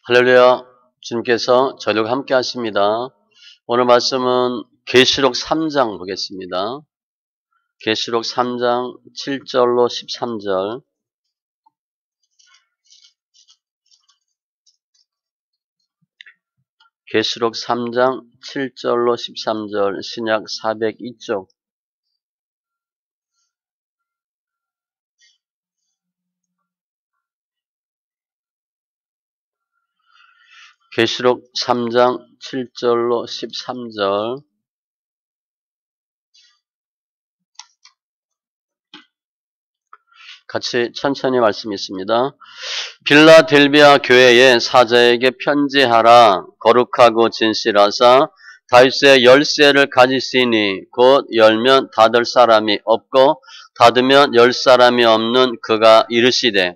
할렐루야. 주님께서 저희들과 함께 하십니다. 오늘 말씀은 계시록 3장 보겠습니다. 계시록 3장 7절로 13절. 계시록 3장 7절로 13절 신약 402쪽. 계시록 3장 7절로 13절. 같이 천천히 말씀 있습니다. 빌라델비아 교회의 사자에게 편지하라. 거룩하고 진실하사 다윗의 열쇠를 가지시니 곧 열면 닫을 사람이 없고 닫으면 열 사람이 없는 그가 이르시되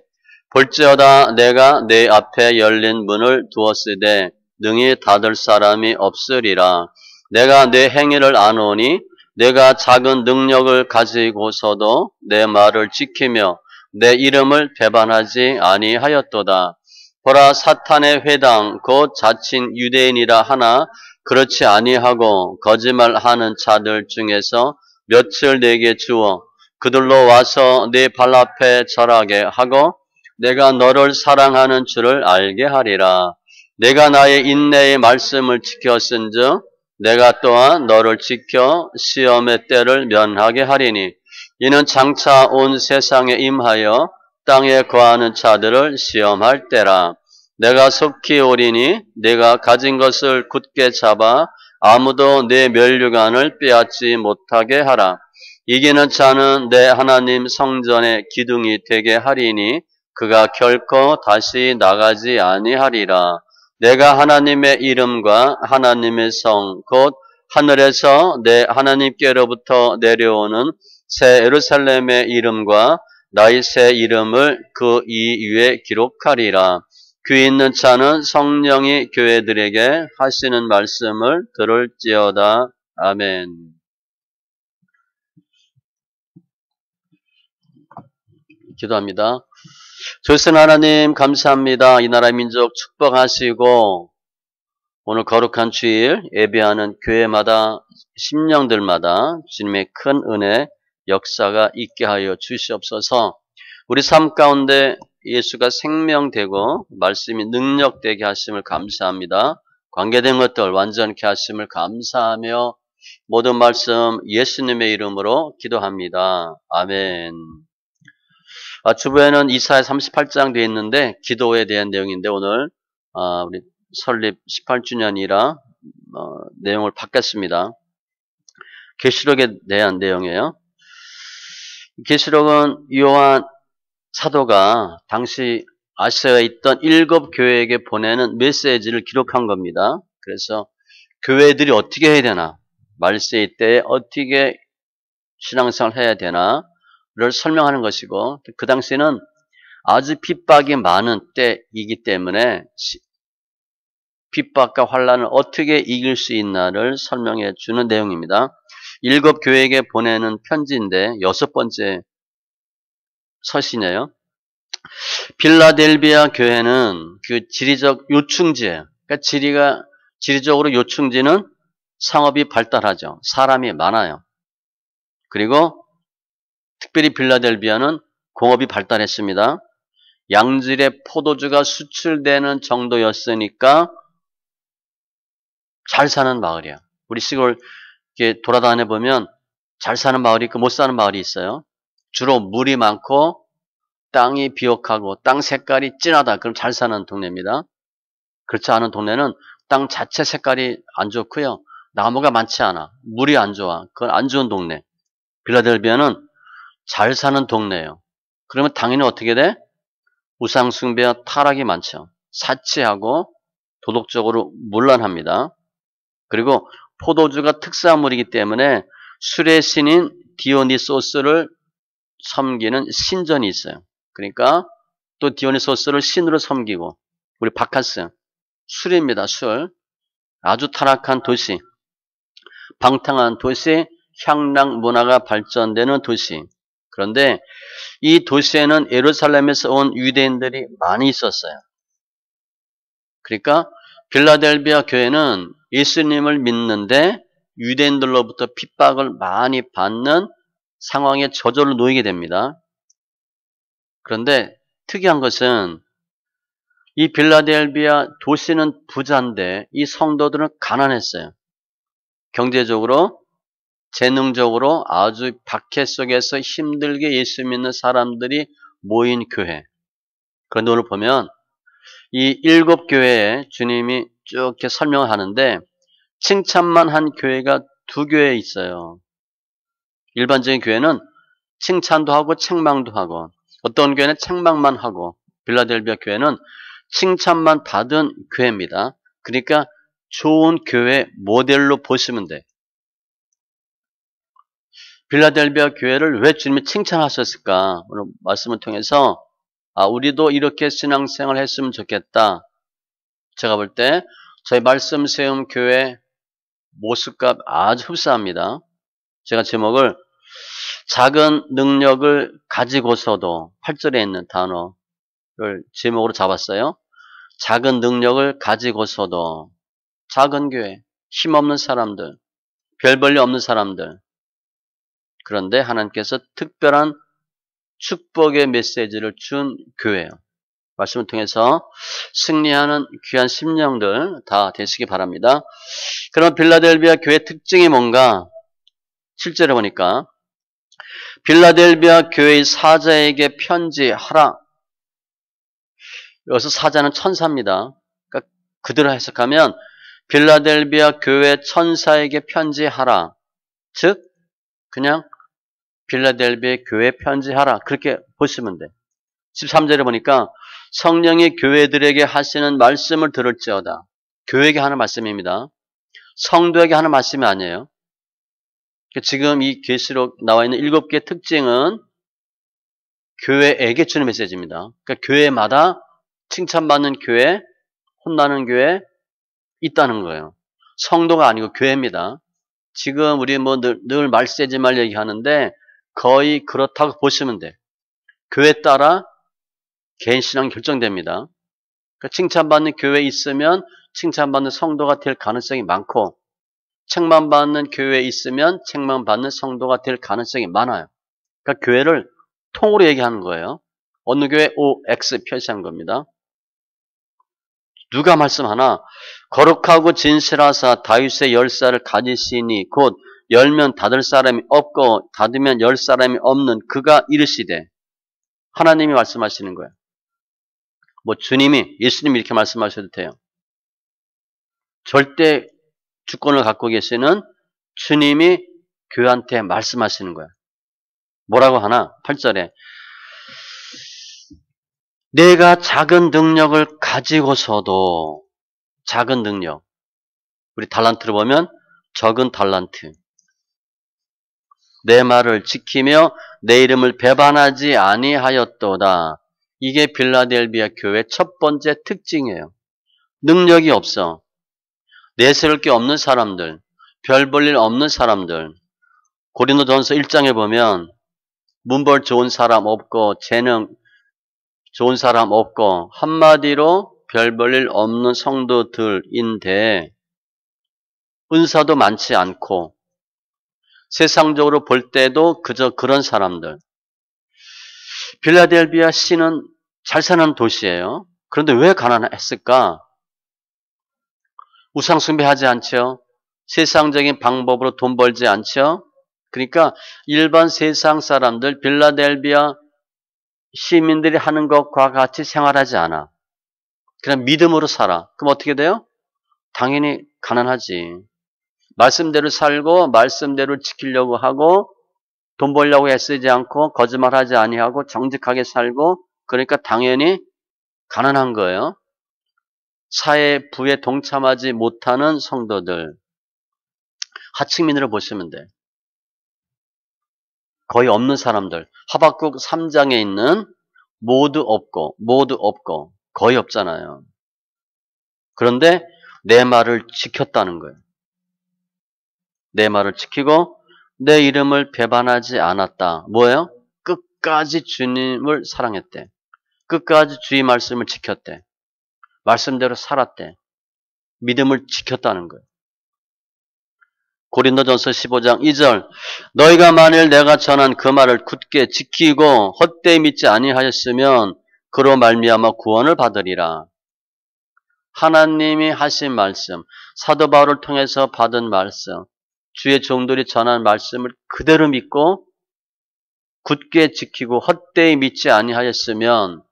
볼지어다 내가 내 앞에 열린 문을 두었으되 능히 닫을 사람이 없으리라. 내가 내 행위를 아노니 내가 작은 능력을 가지고서도 내 말을 지키며 내 이름을 배반하지 아니하였도다. 보라, 사탄의 회당 곧 자칭 유대인이라 하나 그렇지 아니하고 거짓말하는 자들 중에서 몇을 내게 주어 그들로 와서 네 발 앞에 절하게 하고 내가 너를 사랑하는 줄을 알게 하리라. 내가 나의 인내의 말씀을 지켰은즉 내가 또한 너를 지켜 시험의 때를 면하게 하리니 이는 장차 온 세상에 임하여 땅에 거하는 자들을 시험할 때라. 내가 속히 오리니 내가 가진 것을 굳게 잡아 아무도 내 면류관을 빼앗지 못하게 하라. 이기는 자는 내 하나님 성전의 기둥이 되게 하리니 그가 결코 다시 나가지 아니하리라. 내가 하나님의 이름과 하나님의 성 곧 하늘에서 내 하나님께로부터 내려오는 새 예루살렘의 이름과 나의 새 이름을 그 이 위에 기록하리라. 귀 있는 자는 성령이 교회들에게 하시는 말씀을 들을지어다. 아멘. 기도합니다. 조선 하나님 감사합니다. 이 나라 민족 축복하시고 오늘 거룩한 주일 예배하는 교회마다 심령들마다 주님의 큰 은혜 역사가 있게 하여 주시옵소서. 우리 삶 가운데 예수가 생명되고 말씀이 능력되게 하심을 감사합니다. 관계된 것들 완전케 하심을 감사하며 모든 말씀 예수님의 이름으로 기도합니다. 아멘. 주부에는 이사야 38장 되어 있는데 기도에 대한 내용인데 오늘 우리 설립 18주년이라 내용을 바꿨습니다. 계시록에 대한 내용이에요. 계시록은 요한 사도가 당시 아시아에 있던 7 교회에게 보내는 메시지를 기록한 겁니다. 그래서 교회들이 어떻게 해야 되나, 말세의 때에 어떻게 신앙생활을 해야 되나를 설명하는 것이고, 그 당시에는 아주 핍박이 많은 때이기 때문에 핍박과 환난을 어떻게 이길 수 있나를 설명해 주는 내용입니다. 7 교회에게 보내는 편지인데 6번째 서신이에요. 빌라델비아 교회는 그 지리적 요충지예요. 그러니까 지리적으로 요충지는 상업이 발달하죠. 사람이 많아요. 그리고 특별히 빌라델비아는 공업이 발달했습니다. 양질의 포도주가 수출되는 정도였으니까 잘 사는 마을이야. 우리 시골 이렇게 돌아다녀 보면 잘 사는 마을이 있고 못 사는 마을이 있어요. 주로 물이 많고 땅이 비옥하고 땅 색깔이 진하다. 그럼 잘 사는 동네입니다. 그렇지 않은 동네는 땅 자체 색깔이 안 좋고요. 나무가 많지 않아. 물이 안 좋아. 그건 안 좋은 동네. 빌라델비아는 잘 사는 동네예요. 그러면 당연히 어떻게 돼? 우상 숭배와 타락이 많죠. 사치하고 도덕적으로 문란합니다. 그리고 포도주가 특산물이기 때문에 술의 신인 디오니소스를 섬기는 신전이 있어요. 그러니까 또 디오니소스를 신으로 섬기고, 우리 바카스, 술입니다. 술. 아주 타락한 도시, 방탕한 도시, 향락 문화가 발전되는 도시. 그런데 이 도시에는 예루살렘에서 온 유대인들이 많이 있었어요. 그러니까 빌라델비아 교회는 예수님을 믿는데 유대인들로부터 핍박을 많이 받는 상황에 저절로 놓이게 됩니다. 그런데 특이한 것은 이 빌라델비아 도시는 부자인데 이 성도들은 가난했어요. 경제적으로, 재능적으로 아주 박해 속에서 힘들게 예수 믿는 사람들이 모인 교회. 그런데 오늘 보면 이 7교회에 주님이 쭉 이렇게 설명을 하는데 칭찬만 한 교회가 2교회 있어요. 일반적인 교회는 칭찬도 하고 책망도 하고, 어떤 교회는 책망만 하고, 빌라델비아 교회는 칭찬만 받은 교회입니다. 그러니까 좋은 교회 모델로 보시면 돼. 빌라델비아 교회를 왜 주님이 칭찬하셨을까? 오늘 말씀을 통해서 우리도 이렇게 신앙생활 했으면 좋겠다. 제가 볼 때 저희 말씀 세움 교회 모습과 아주 흡사합니다. 제가 제목을 작은 능력을 가지고서도 8절에 있는 단어를 제목으로 잡았어요. 작은 능력을 가지고서도 작은 교회, 힘없는 사람들, 별 볼일 없는 사람들. 그런데 하나님께서 특별한 축복의 메시지를 준 교회예요. 말씀을 통해서 승리하는 귀한 심령들 다 되시기 바랍니다. 그럼 빌라델비아 교회 특징이 뭔가? 7절에 보니까 빌라델비아 교회의 사자에게 편지하라. 여기서 사자는 천사입니다. 그러니까 그대로 해석하면 빌라델비아 교회 천사에게 편지하라. 즉 그냥 빌라델비아 교회에 편지하라. 그렇게 보시면 돼. 13절에 보니까 성령이 교회들에게 하시는 말씀을 들을지어다. 교회에게 하는 말씀입니다. 성도에게 하는 말씀이 아니에요. 지금 이 계시록 나와 있는 7개의 특징은 교회에게 주는 메시지입니다. 그러니까 교회마다 칭찬받는 교회, 혼나는 교회 있다는 거예요. 성도가 아니고 교회입니다. 지금 우리 늘 말세지 말 얘기하는데 거의 그렇다고 보시면 돼. 교회 따라 개인 신앙이 결정됩니다. 그러니까 칭찬받는 교회에 있으면 칭찬받는 성도가 될 가능성이 많고, 책망받는 교회에 있으면 책망받는 성도가 될 가능성이 많아요. 그러니까 교회를 통으로 얘기하는 거예요. 어느 교회 OX 표시한 겁니다. 누가 말씀하나 거룩하고 진실하사 다윗의 열쇠를 가지시니 곧 열면 닫을 사람이 없고 닫으면 열 사람이 없는 그가 이르시되, 하나님이 말씀하시는 거예요. 뭐 주님이, 예수님이 이렇게 말씀하셔도 돼요. 절대 주권을 갖고 계시는 주님이 교회한테 말씀하시는 거예요. 뭐라고 하나? 8절에 내가 작은 능력을 가지고서도, 작은 능력, 우리 달란트로 보면 적은 달란트, 내 말을 지키며 내 이름을 배반하지 아니하였도다. 이게 빌라델비아 교회의 첫 번째 특징이에요. 능력이 없어, 내세울 게 없는 사람들, 별 볼 일 없는 사람들. 고린도전서 1장에 보면 문벌 좋은 사람 없고 재능 좋은 사람 없고 한마디로 별 볼 일 없는 성도들인데 은사도 많지 않고 세상적으로 볼 때도 그저 그런 사람들. 빌라델비아 시는 잘 사는 도시예요. 그런데 왜 가난했을까? 우상 숭배하지 않죠. 세상적인 방법으로 돈 벌지 않죠. 그러니까 일반 세상 사람들, 빌라델비아 시민들이 하는 것과 같이 생활하지 않아. 그냥 믿음으로 살아. 그럼 어떻게 돼요? 당연히 가난하지. 말씀대로 살고 말씀대로 지키려고 하고 돈 벌려고 애쓰지 않고 거짓말하지 아니하고 정직하게 살고, 그러니까 당연히 가난한 거예요. 사회 부에 동참하지 못하는 성도들, 하층민으로 보시면 돼. 거의 없는 사람들. 하박국 3장에 있는 모두 없고 거의 없잖아요. 그런데 내 말을 지켰다는 거예요. 내 말을 지키고 내 이름을 배반하지 않았다. 뭐예요? 끝까지 주님을 사랑했대. 끝까지 주의 말씀을 지켰대. 말씀대로 살았대. 믿음을 지켰다는 거예요. 고린도전서 15장 2절 너희가 만일 내가 전한 그 말을 굳게 지키고 헛되이 믿지 아니하였으면 그로 말미암아 구원을 받으리라. 하나님이 하신 말씀, 사도 바울을 통해서 받은 말씀, 주의 종들이 전한 말씀을 그대로 믿고 굳게 지키고 헛되이 믿지 아니하였으면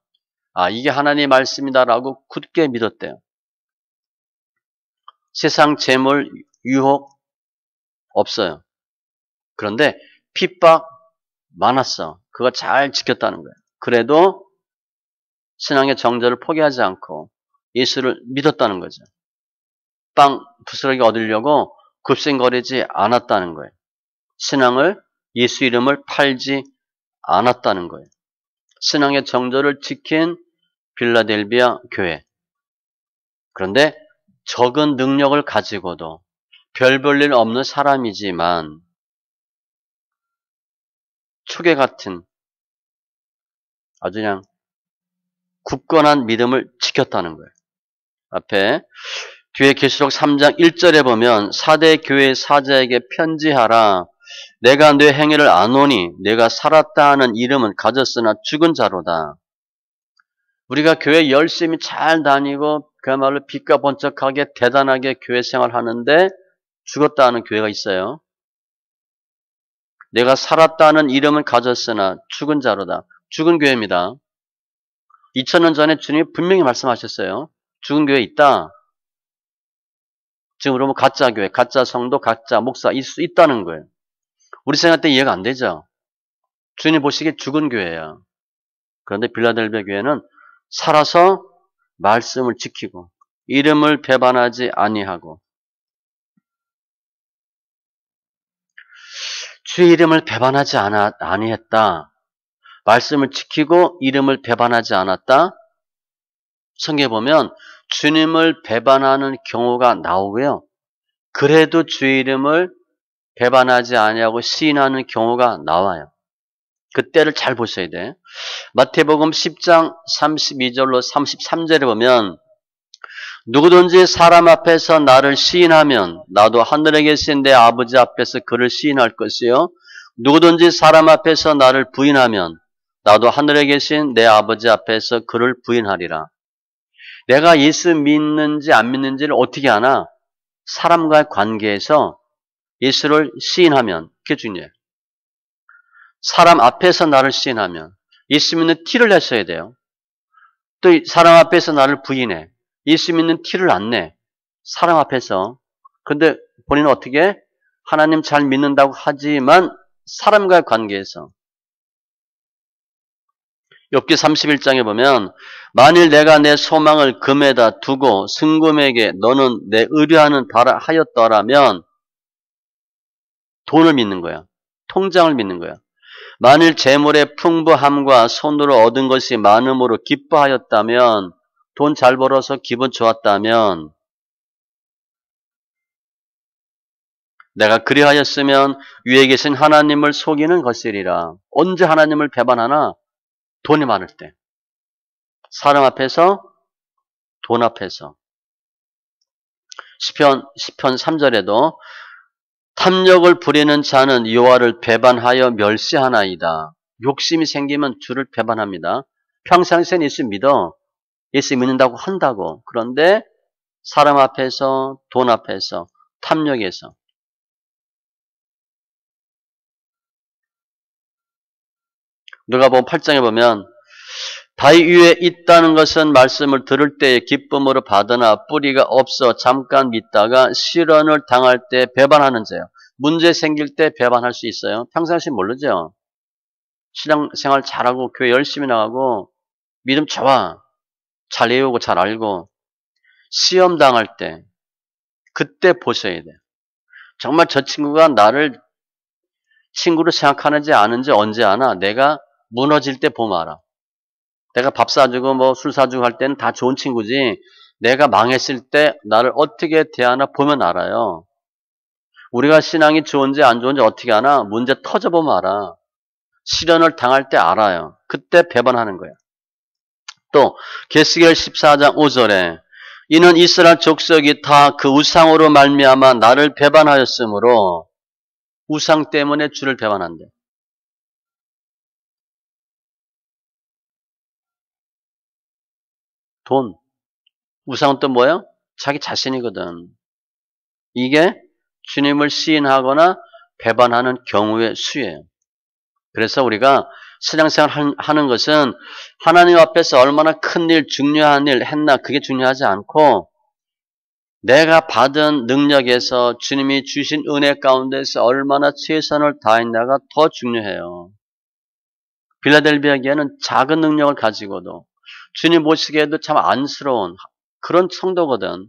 이게 하나님의 말씀이다라고 굳게 믿었대요. 세상 재물, 유혹 없어요. 그런데 핍박 많았어. 그거 잘 지켰다는 거예요. 그래도 신앙의 정절을 포기하지 않고 예수를 믿었다는 거죠. 빵 부스러기 얻으려고 급생거리지 않았다는 거예요. 신앙을 예수 이름을 팔지 않았다는 거예요. 신앙의 정절을 지킨 빌라델비아 교회. 그런데 적은 능력을 가지고도 별 볼 일 없는 사람이지만 초계 같은 아주 그냥 굳건한 믿음을 지켰다는 거예요. 앞에 뒤에 계시록 3장 1절에 보면 사대 교회 사자에게 편지하라. 내가 내 행위를 아노니 내가 살았다 하는 이름은 가졌으나 죽은 자로다. 우리가 교회 열심히 잘 다니고 그야말로 빛과 번쩍하게 대단하게 교회 생활하는데 죽었다 하는 교회가 있어요. 내가 살았다 하는 이름은 가졌으나 죽은 자로다. 죽은 교회입니다. 2000년 전에 주님이 분명히 말씀하셨어요. 죽은 교회 있다. 지금 그러면 가짜 교회, 가짜 성도, 가짜 목사 있을 수 있다는 거예요. 우리 생각 때 이해가 안 되죠. 주님 보시기에 죽은 교회야. 그런데 빌라델비아 교회는 살아서 말씀을 지키고 이름을 배반하지 아니하고 주의 이름을 배반하지 아니했다. 말씀을 지키고 이름을 배반하지 않았다. 성경에 보면 주님을 배반하는 경우가 나오고요. 그래도 주의 이름을 배반하지 아니하고 시인하는 경우가 나와요. 그때를 잘 보셔야 돼. 마태복음 10장 32절로 33절에 보면 누구든지 사람 앞에서 나를 시인하면 나도 하늘에 계신 내 아버지 앞에서 그를 시인할 것이요. 누구든지 사람 앞에서 나를 부인하면 나도 하늘에 계신 내 아버지 앞에서 그를 부인하리라. 내가 예수 믿는지 안 믿는지를 어떻게 아나? 사람과의 관계에서 예수를 시인하면 그게 중요해요. 사람 앞에서 나를 시인하면 예수 믿는 티를 냈어야 돼요. 또 사람 앞에서 나를 부인해. 예수 믿는 티를 안 내. 사람 앞에서. 근데 본인은 어떻게? 하나님 잘 믿는다고 하지만 사람과의 관계에서. 욥기 31장에 보면 만일 내가 내 소망을 금에다 두고 승금에게 너는 내 의뢰하는 바라 하였더라면 돈을 믿는 거야. 통장을 믿는 거야. 만일 재물의 풍부함과 손으로 얻은 것이 많음으로 기뻐하였다면 돈 잘 벌어서 기분 좋았다면 내가 그리하였으면 위에 계신 하나님을 속이는 것이리라. 언제 하나님을 배반하나? 돈이 많을 때. 사람 앞에서 돈 앞에서. 시편 3절에도 탐욕을 부리는 자는 여호와를 배반하여 멸시하나이다. 욕심이 생기면 주를 배반합니다. 평상시엔 예수 믿어. 예수 믿는다고 한다고. 그런데 사람 앞에서 돈 앞에서 탐욕에서 누가복음 8장에 보면 바위 위에 있다는 것은 말씀을 들을 때에 기쁨으로 받으나 뿌리가 없어 잠깐 믿다가 시련을 당할 때 배반하는 자예요. 문제 생길 때 배반할 수 있어요. 평상시 모르죠. 신앙생활 잘하고 교회 열심히 나가고 믿음 좋아. 잘 외우고 잘 알고 시험 당할 때 그때 보셔야 돼요. 정말 저 친구가 나를 친구로 생각하는지 아는지 언제 아나? 내가 무너질 때 보면 알아. 내가 밥 사주고 뭐 술 사주고 할 때는 다 좋은 친구지 내가 망했을 때 나를 어떻게 대하나 보면 알아요. 우리가 신앙이 좋은지 안 좋은지 어떻게 아나? 문제 터져보면 알아. 시련을 당할 때 알아요. 그때 배반하는 거예요. 또 계시록 14장 5절에 이는 이스라엘 족속이 다 그 우상으로 말미암아 나를 배반하였으므로 우상 때문에 주를 배반한대. 돈. 우상은 또 뭐예요? 자기 자신이거든. 이게 주님을 시인하거나 배반하는 경우의 수예요. 그래서 우리가 신앙생활 하는 것은 하나님 앞에서 얼마나 큰 일, 중요한 일 했나 그게 중요하지 않고 내가 받은 능력에서 주님이 주신 은혜 가운데서 얼마나 최선을 다했나가 더 중요해요. 빌라델비아 교회는 작은 능력을 가지고도 주님 보시기에도 참 안쓰러운 그런 성도거든.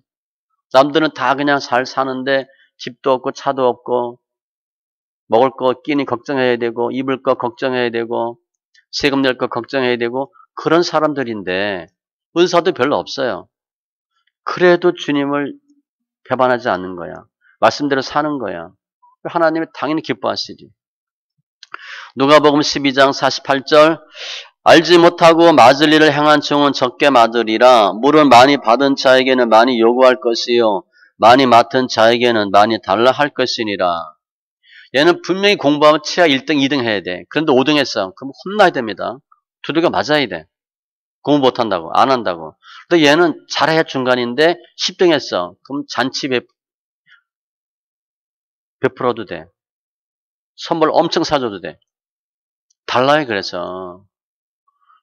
남들은 다 그냥 잘 사는데 집도 없고 차도 없고 먹을 거 끼니 걱정해야 되고 입을 거 걱정해야 되고 세금 낼 거 걱정해야 되고 그런 사람들인데 은사도 별로 없어요. 그래도 주님을 배반하지 않는 거야. 말씀대로 사는 거야. 하나님이 당연히 기뻐하시지. 누가복음 12장 48절 알지 못하고 맞을 일을 행한 종은 적게 받으리라. 물은 많이 받은 자에게는 많이 요구할 것이요 많이 맡은 자에게는 많이 달라 할 것이니라. 얘는 분명히 공부하면 치아 1등, 2등 해야 돼. 그런데 5등 했어. 그럼 혼나야 됩니다. 두들겨 맞아야 돼. 공부 못한다고, 안 한다고. 근데 얘는 잘해 중간인데 10등 했어. 그럼 잔치 베풀어도 돼. 선물 엄청 사줘도 돼. 달라요, 그래서.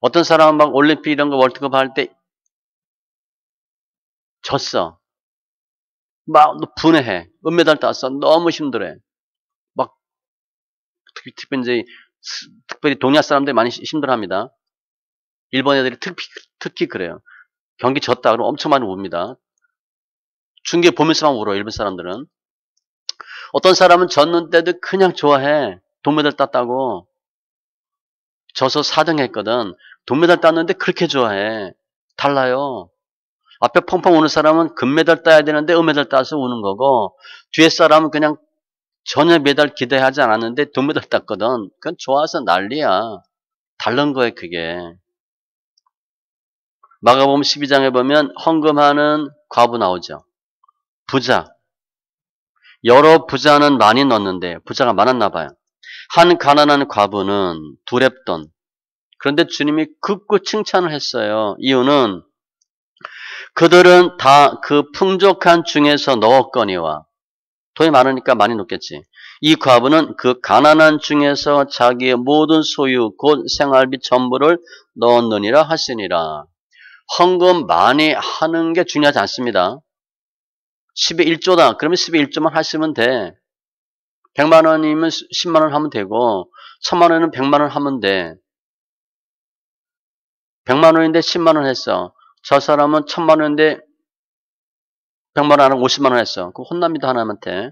어떤 사람은 막 올림픽 이런 거 월드컵 할 때 졌어. 막 분해해. 은메달 땄어. 너무 힘들어해. 막 특별히 동양 사람들이 많이 힘들어합니다. 일본 애들이 특히 그래요. 경기 졌다 그러면 엄청 많이 웁니다. 중계 보면서만 울어, 일본 사람들은. 어떤 사람은 졌는데도 그냥 좋아해. 동메달 땄다고. 져서 4등 했거든. 동메달 땄는데 그렇게 좋아해. 달라요. 앞에 펑펑 우는 사람은 금메달 따야 되는데 은메달 따서 우는 거고, 뒤에 사람은 그냥 전혀 메달 기대하지 않았는데 동메달 땄거든. 그건 좋아서 난리야. 다른 거예요, 그게. 마가복음 12장에 보면 헌금하는 과부 나오죠. 부자. 여러 부자는 많이 넣었는데 부자가 많았나 봐요. 한 가난한 과부는 두렙돈. 그런데 주님이 극구 칭찬을 했어요. 이유는 그들은 다 그 풍족한 중에서 넣었거니와. 돈이 많으니까 많이 넣겠지. 이 과부는 그 가난한 중에서 자기의 모든 소유 곧 생활비 전부를 넣었느니라 하시니라. 헌금 많이 하는 게 중요하지 않습니다. 10의 1조다. 그러면 10의 1조만 하시면 돼. 100만 원이면 10만 원 하면 되고 1000만 원이면 100만 원 하면 돼. 100만 원인데 10만 원 했어. 저 사람은 1000만 원인데 100만 원 안 하고 50만 원 했어. 그럼 혼납니다, 하나님한테.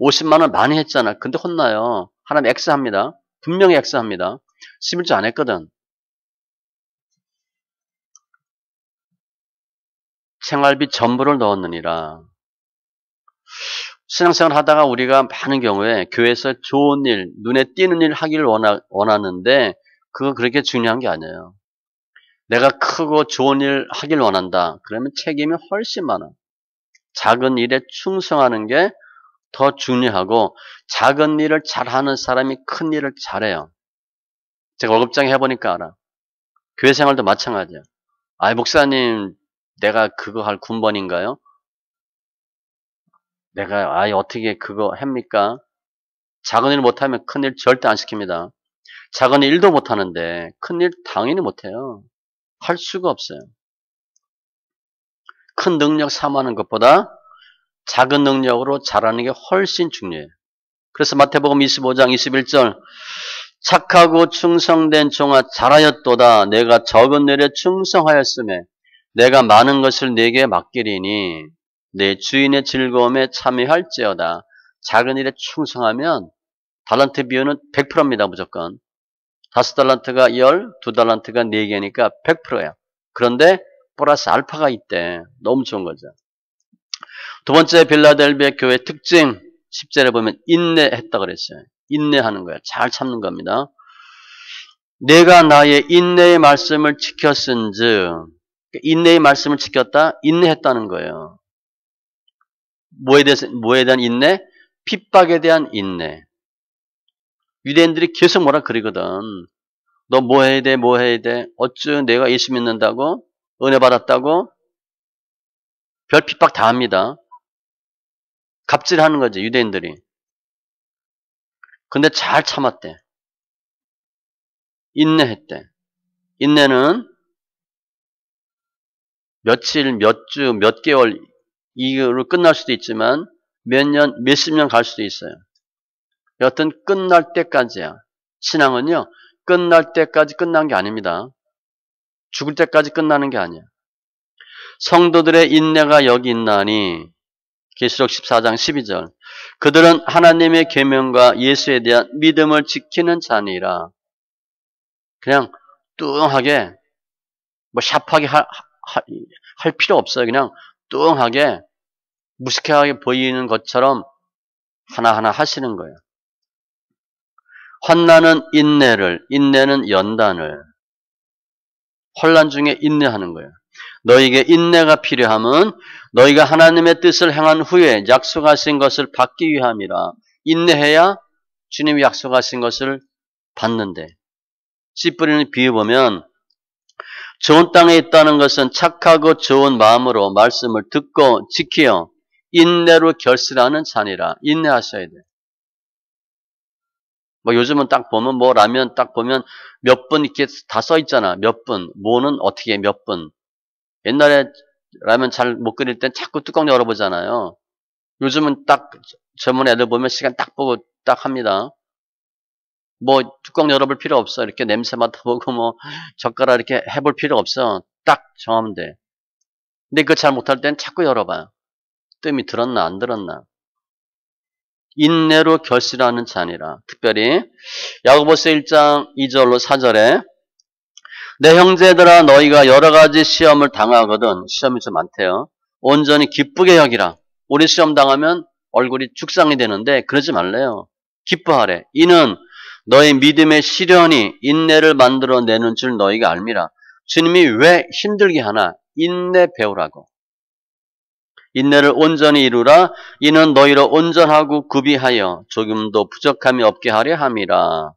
50만 원 많이 했잖아. 근데 혼나요. 하나님 X합니다. 분명히 X합니다. 11조 안 했거든. 생활비 전부를 넣었느니라. 신앙생활 하다가 우리가 많은 경우에 교회에서 좋은 일, 눈에 띄는 일 하기를 원하는데 그거 그렇게 중요한 게 아니에요. 내가 크고 좋은 일 하길 원한다. 그러면 책임이 훨씬 많아. 작은 일에 충성하는 게 더 중요하고 작은 일을 잘하는 사람이 큰 일을 잘해요. 제가 월급장 해보니까 알아. 교회 생활도 마찬가지야. 아이 목사님 내가 그거 할 군번인가요? 내가 아이 어떻게 그거 합니까? 작은 일 못하면 큰 일 절대 안 시킵니다. 작은 일도 못하는데 큰 일 당연히 못해요. 할 수가 없어요. 큰 능력 삼하는 것보다 작은 능력으로 잘하는 게 훨씬 중요해요. 그래서 마태복음 25장 21절 착하고 충성된 종아 잘하였도다. 내가 적은 일에 충성하였음에 내가 많은 것을 네게 맡기리니 내 주인의 즐거움에 참여할지어다. 작은 일에 충성하면 달란트 비율은 100%입니다. 무조건. 5달란트가 10, 2달란트가 4개니까 100%야. 그런데 플러스 알파가 있대. 너무 좋은 거죠. 두 번째 빌라델비아 교회 특징 10절에 보면 인내했다 그랬어요. 인내하는 거야. 잘 참는 겁니다. 내가 나의 인내의 말씀을 지켰은즉, 인내의 말씀을 지켰다, 인내했다는 거예요. 뭐에 대한 인내? 핍박에 대한 인내. 유대인들이 계속 뭐라 그러거든. 너 뭐 해야 돼, 뭐 해야 돼? 어쭈 내가 예수 믿는다고? 은혜 받았다고? 별 핍박 다 합니다. 갑질하는 거지, 유대인들이. 근데 잘 참았대. 인내했대. 인내는 며칠, 몇 주, 몇 개월 이후로 끝날 수도 있지만 몇 년, 몇십 년 갈 수도 있어요. 여튼 끝날 때까지야. 신앙은요. 끝날 때까지 끝난 게 아닙니다. 죽을 때까지 끝나는 게 아니야. 성도들의 인내가 여기 있나니 계시록 14장 12절 그들은 하나님의 계명과 예수에 대한 믿음을 지키는 자니라. 그냥 뚱하게 뭐 샤프하게 할 필요 없어요. 그냥 뚱하게 무식하게 보이는 것처럼 하나하나 하시는 거예요. 환난은 인내를, 인내는 연단을. 혼란 중에 인내하는 거예요. 너에게 인내가 필요함은 너희가 하나님의 뜻을 행한 후에 약속하신 것을 받기 위함이라. 인내해야 주님이 약속하신 것을 받는데. 씨 뿌리는 비유 보면 좋은 땅에 있다는 것은 착하고 좋은 마음으로 말씀을 듣고 지키어 인내로 결실하는 자니라. 인내하셔야 돼요. 뭐 요즘은 딱 보면 뭐 라면 딱 보면 몇 분 이렇게 다 써 있잖아. 몇 분. 뭐는 어떻게 몇 분. 옛날에 라면 잘 못 끓일 땐 자꾸 뚜껑 열어보잖아요. 요즘은 딱 젊은 애들 보면 시간 딱 보고 딱 합니다. 뭐 뚜껑 열어볼 필요 없어. 이렇게 냄새 맡아보고 뭐 젓가락 이렇게 해볼 필요 없어. 딱 정하면 돼. 근데 그거 잘 못할 땐 자꾸 열어봐요. 뜸이 들었나 안 들었나. 인내로 결실하는 자니라. 특별히 야고보서 1장 2절로 4절에 내 형제들아 너희가 여러 가지 시험을 당하거든. 시험이 좀 많대요. 온전히 기쁘게 여기라. 우리 시험 당하면 얼굴이 죽상이 되는데 그러지 말래요. 기뻐하래. 이는 너희 믿음의 시련이 인내를 만들어내는 줄 너희가 알미라. 주님이 왜 힘들게 하나? 인내 배우라고. 인내를 온전히 이루라. 이는 너희로 온전하고 구비하여 조금도 부족함이 없게 하려 함이라.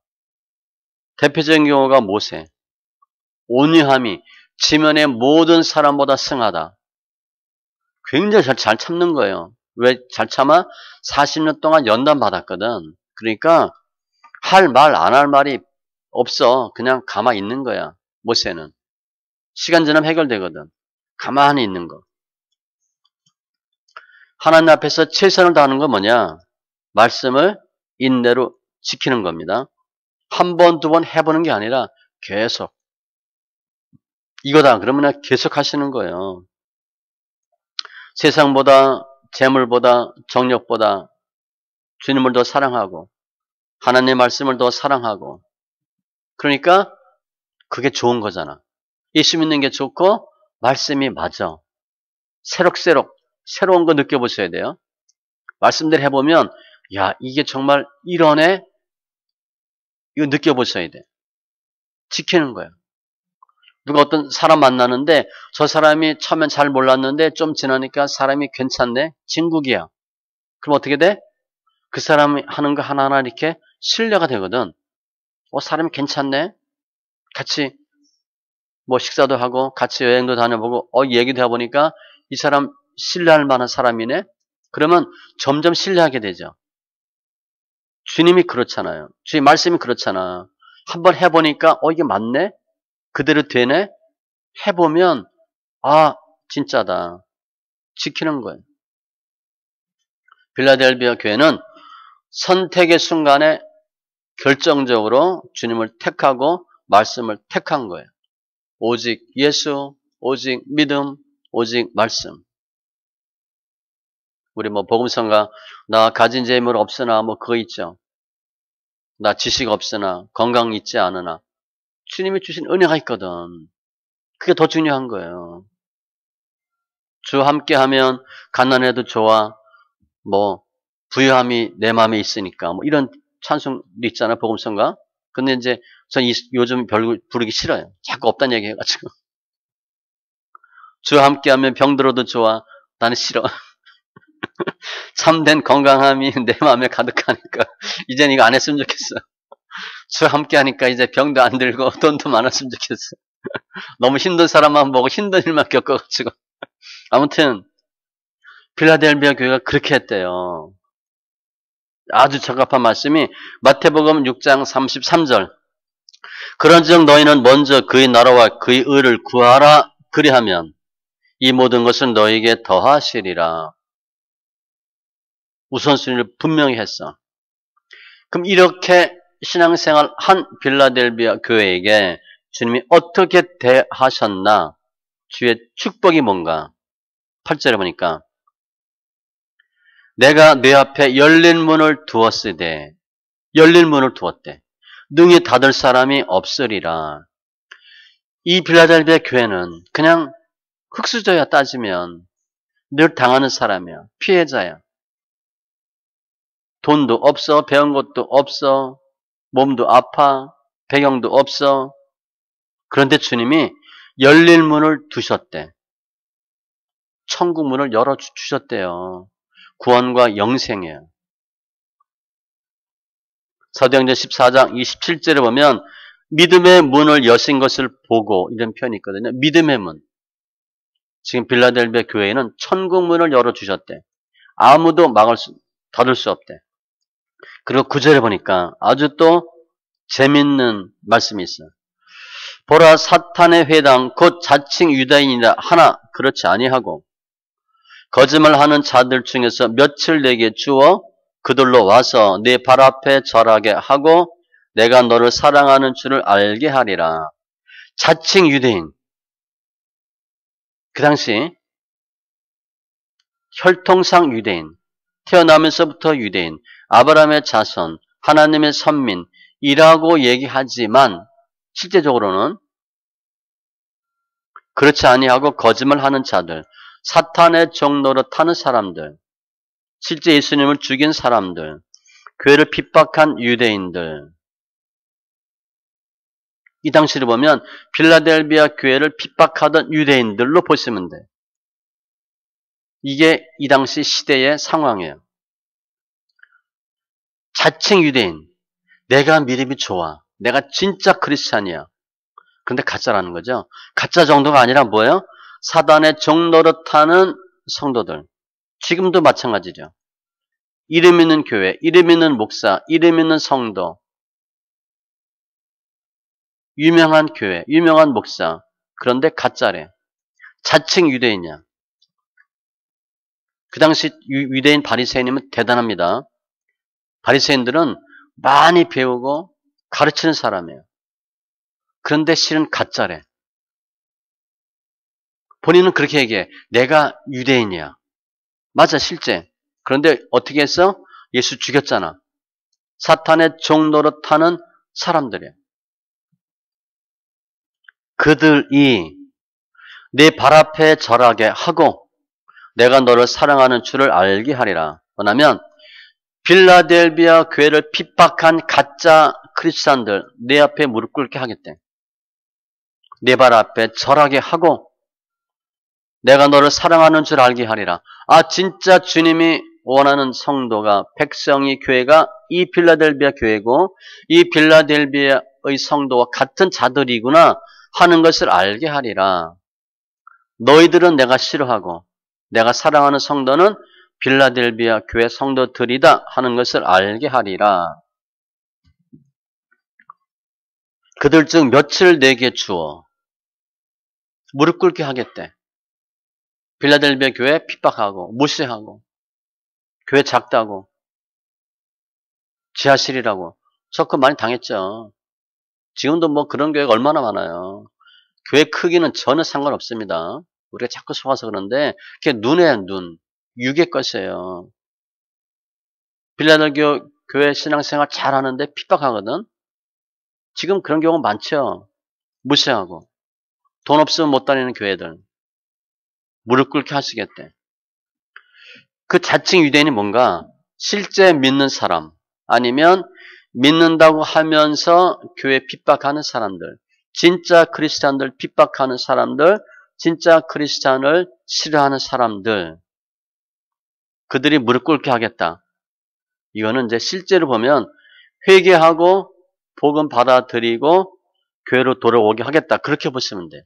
대표적인 경우가 모세. 온유함이 지면의 모든 사람보다 승하다. 굉장히 잘 참는 거예요. 왜 잘 참아? 40년 동안 연단 받았거든. 그러니까 할 말 안 할 말이 없어. 그냥 가만히 있는 거야. 모세는. 시간 지나면 해결되거든. 가만히 있는 거. 하나님 앞에서 최선을 다하는 건 뭐냐? 말씀을 인내로 지키는 겁니다. 한 번, 두 번 해보는 게 아니라 계속. 이거다. 그러면 계속 하시는 거예요. 세상보다, 재물보다, 정력보다 주님을 더 사랑하고 하나님의 말씀을 더 사랑하고 그러니까 그게 좋은 거잖아. 예수 믿는 게 좋고 말씀이 맞아. 새록새록 새로운 거 느껴보셔야 돼요. 말씀대로 해보면 야 이게 정말 이러네. 이거 느껴보셔야 돼. 지키는 거예요. 누가 어떤 사람 만나는데 저 사람이 처음엔 잘 몰랐는데 좀 지나니까 사람이 괜찮네. 진국이야. 그럼 어떻게 돼? 그 사람이 하는 거 하나하나 이렇게 신뢰가 되거든. 사람이 괜찮네. 같이 뭐 식사도 하고 같이 여행도 다녀보고 얘기도 해보니까 이 사람 신뢰할 만한 사람이네. 그러면 점점 신뢰하게 되죠. 주님이 그렇잖아요. 주님 말씀이 그렇잖아. 한번 해보니까 이게 맞네. 그대로 되네. 해보면 진짜다. 지키는 거예요. 빌라델비아 교회는 선택의 순간에 결정적으로 주님을 택하고 말씀을 택한 거예요. 오직 예수, 오직 믿음, 오직 말씀. 우리 뭐 복음성가 나 가진 재물 없으나 뭐 그거 있죠. 나 지식 없으나 건강 있지 않으나 주님이 주신 은혜가 있거든. 그게 더 중요한 거예요. 주 함께하면 가난해도 좋아. 뭐 부유함이 내 마음에 있으니까 뭐 이런 찬송도 있잖아 복음성가. 근데 이제 전 요즘 별 부르기 싫어요. 자꾸 없다는 얘기 해가지고. 주와 함께하면 병들어도 좋아. 나는 싫어. 참된 건강함이 내 마음에 가득하니까 이젠 이거 안 했으면 좋겠어. 주와 함께하니까 이제 병도 안 들고 돈도 많았으면 좋겠어. 너무 힘든 사람만 보고 힘든 일만 겪어가지고. 아무튼 필라델비아 교회가 그렇게 했대요. 아주 적합한 말씀이 마태복음 6장 33절. 그런즉 너희는 먼저 그의 나라와 그의 의를 구하라. 그리하면 이 모든 것은 너희에게 더하시리라. 우선순위를 분명히 했어. 그럼 이렇게 신앙생활 한 필라델비아 교회에게 주님이 어떻게 대하셨나? 주의 축복이 뭔가? 8절에 보니까 내가 내 앞에 열린 문을 두었으되 열린 문을 두었대. 능히 닫을 사람이 없으리라. 이 필라델비아 교회는 그냥 흙수저야 따지면 늘 당하는 사람이야. 피해자야. 돈도 없어. 배운 것도 없어. 몸도 아파. 배경도 없어. 그런데 주님이 열릴 문을 두셨대. 천국 문을 열어주셨대요. 구원과 영생이에요. 사도행전 14장 27절에 보면 믿음의 문을 여신 것을 보고 이런 표현이 있거든요. 믿음의 문. 지금 빌라델비아 교회에는 천국 문을 열어주셨대. 아무도 닫을 수 없대. 그리고 9절에 보니까 아주 또 재밌는 말씀이 있어요. 보라 사탄의 회당 곧 자칭 유다인이라 하나 그렇지 아니하고 거짓말하는 자들 중에서 며칠 내게 주어 그들로 와서 네 발 앞에 절하게 하고 내가 너를 사랑하는 줄을 알게 하리라. 자칭 유대인. 그 당시 혈통상 유대인, 태어나면서부터 유대인, 아브라함의 자손, 하나님의 선민이라고 얘기하지만 실제적으로는 그렇지 아니하고 거짓말하는 자들, 사탄의 종로로 타는 사람들, 실제 예수님을 죽인 사람들, 교회를 핍박한 유대인들. 이 당시를 보면 필라델비아 교회를 핍박하던 유대인들로 보시면 돼. 이게 이 당시 시대의 상황이에요. 자칭 유대인. 내가 믿음이 좋아. 내가 진짜 크리스찬이야. 그런데 가짜라는 거죠. 가짜 정도가 아니라 뭐예요? 사단의 종노릇하는 성도들. 지금도 마찬가지죠. 이름 있는 교회, 이름 있는 목사, 이름 있는 성도, 유명한 교회, 유명한 목사. 그런데 가짜래. 자칭 유대인이야. 그 당시 유대인 바리새인이면 대단합니다. 바리새인들은 많이 배우고 가르치는 사람이에요. 그런데 실은 가짜래. 본인은 그렇게 얘기해. 내가 유대인이야. 맞아, 실제. 그런데 어떻게 했어? 예수 죽였잖아. 사탄의 종노릇하는 사람들이야. 그들이 내 발 앞에 절하게 하고 내가 너를 사랑하는 줄을 알게 하리라. 뭐냐면 빌라델비아 교회를 핍박한 가짜 크리스찬들 내 앞에 무릎 꿇게 하겠대. 내 발 앞에 절하게 하고 내가 너를 사랑하는 줄 알게 하리라. 아, 진짜 주님이 원하는 성도가, 백성이, 교회가 이 빌라델비아 교회고 이 빌라델비아의 성도와 같은 자들이구나 하는 것을 알게 하리라. 너희들은 내가 싫어하고 내가 사랑하는 성도는 빌라델비아 교회 성도들이다 하는 것을 알게 하리라. 그들 중 며칠 내게 주어 무릎 꿇게 하겠대. 빌라델비아 교회 핍박하고 무시하고 교회 작다고 지하실이라고 저 그거 많이 당했죠. 지금도 뭐 그런 교회가 얼마나 많아요. 교회 크기는 전혀 상관없습니다. 우리가 자꾸 속아서 그런데 그게 눈에 눈, 육의 것이에요. 빌라델비아 교회 신앙생활 잘하는데 핍박하거든. 지금 그런 경우 많죠. 무시하고 돈 없으면 못 다니는 교회들 무릎 꿇게 하시겠대. 그 자칭 유대인이 뭔가 실제 믿는 사람 아니면 믿는다고 하면서 교회 핍박하는 사람들, 진짜 크리스찬들 핍박하는 사람들, 진짜 크리스찬을 싫어하는 사람들, 그들이 무릎 꿇게 하겠다. 이거는 이제 실제로 보면 회개하고 복음 받아들이고 교회로 돌아오게 하겠다. 그렇게 보시면 돼요.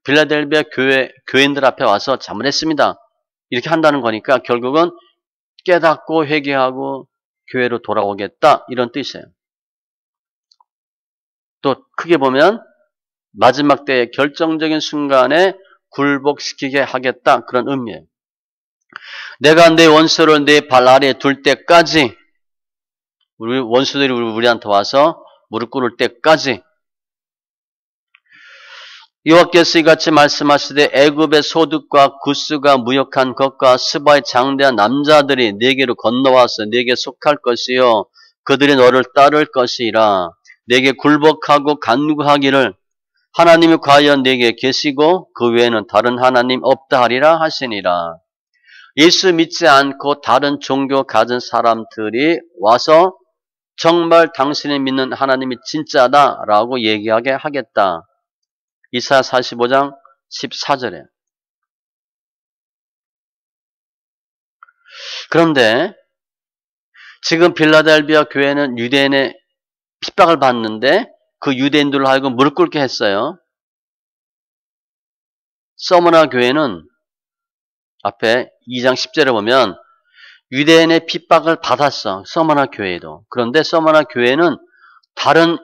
빌라델비아 교인들 앞에 와서 잘못했습니다. 이렇게 한다는 거니까 결국은 깨닫고 회개하고 교회로 돌아오겠다. 이런 뜻이에요. 또 크게 보면 마지막 때의 결정적인 순간에 굴복시키게 하겠다. 그런 의미예요. 내가 내 원수를 내 발 아래에 둘 때까지, 우리 원수들이 우리한테 와서 무릎 꿇을 때까지, 여호와께서 이같이 말씀하시되 애굽의 소득과 구스가 무역한 것과 스바의 장대한 남자들이 네게로 건너와서 네게 속할 것이요 그들이 너를 따를 것이라. 네게 굴복하고 간구하기를 하나님이 과연 네게 계시고 그 외에는 다른 하나님 없다 하리라 하시니라. 예수 믿지 않고 다른 종교 가진 사람들이 와서 정말 당신이 믿는 하나님이 진짜다라고 얘기하게 하겠다. 이사야 45장 14절에. 그런데 지금 빌라델비아 교회는 유대인의 핍박을 받는데 그 유대인들로 하여금 무릎 꿇게 했어요. 서머나 교회는 앞에 2장 10절에 보면 유대인의 핍박을 받았어. 서머나 교회도. 그런데 서머나 교회는 다른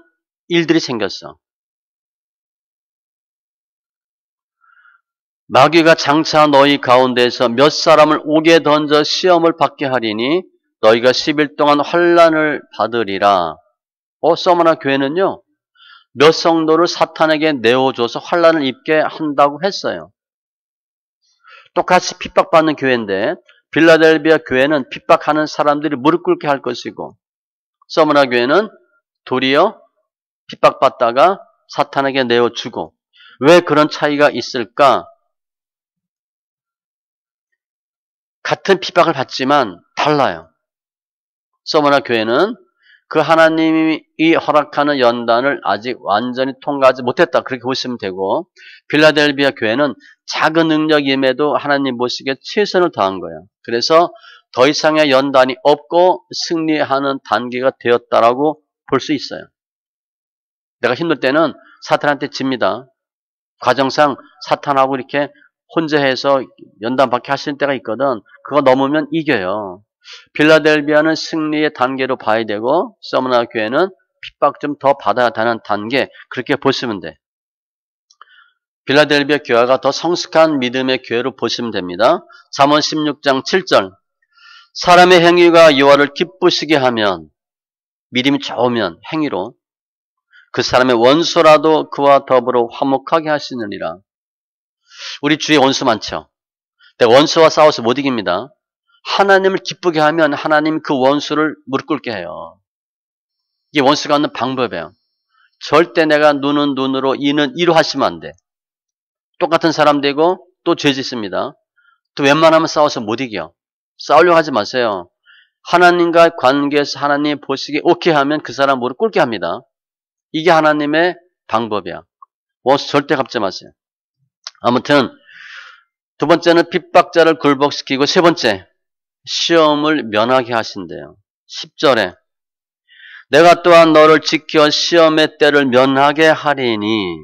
일들이 생겼어. 마귀가 장차 너희 가운데서 몇 사람을 옥에 던져 시험을 받게 하리니 너희가 10일 동안 환난을 받으리라. 서머나 교회는요. 몇 성도를 사탄에게 내어줘서 환난을 입게 한다고 했어요. 똑같이 핍박받는 교회인데 빌라델비아 교회는 핍박하는 사람들이 무릎 꿇게 할 것이고 서머나 교회는 도리어 핍박받다가 사탄에게 내어주고. 왜 그런 차이가 있을까? 같은 핍박을 받지만 달라요. 서머나 교회는 그 하나님이 허락하는 연단을 아직 완전히 통과하지 못했다. 그렇게 보시면 되고 빌라델비아 교회는 작은 능력임에도 하나님 보시기에 최선을 다한 거예요. 그래서 더 이상의 연단이 없고 승리하는 단계가 되었다라고 볼 수 있어요. 내가 힘들 때는 사탄한테 집니다. 과정상 사탄하고 이렇게 혼자해서 연단받게 하시는 때가 있거든. 그거 넘으면 이겨요. 빌라델비아는 승리의 단계로 봐야 되고 서머나 교회는 핍박 좀 더 받아야 되는 단계, 그렇게 보시면 돼. 빌라델비아 교회가 더 성숙한 믿음의 교회로 보시면 됩니다. 잠언 16장 7절. 사람의 행위가 여호와를 기쁘시게 하면, 믿음이 좋으면 행위로 그 사람의 원수라도 그와 더불어 화목하게 하시느니라. 우리 주위에 원수 많죠. 근데 원수와 싸워서 못 이깁니다. 하나님을 기쁘게 하면 하나님 그 원수를 무릎 꿇게 해요. 이게 원수가 하는 방법이에요. 절대 내가 눈은 눈으로 이는 이로 하시면 안 돼. 똑같은 사람 되고 또 죄 짓습니다. 또 웬만하면 싸워서 못 이겨. 싸우려고 하지 마세요. 하나님과 관계에서 하나님 보시기에 오케이 하면 그 사람 무릎 꿇게 합니다. 이게 하나님의 방법이야. 원수 절대 갚지 마세요. 아무튼 두 번째는 핍박자를 굴복시키고, 세 번째 시험을 면하게 하신대요. 10절에 내가 또한 너를 지켜 시험의 때를 면하게 하리니.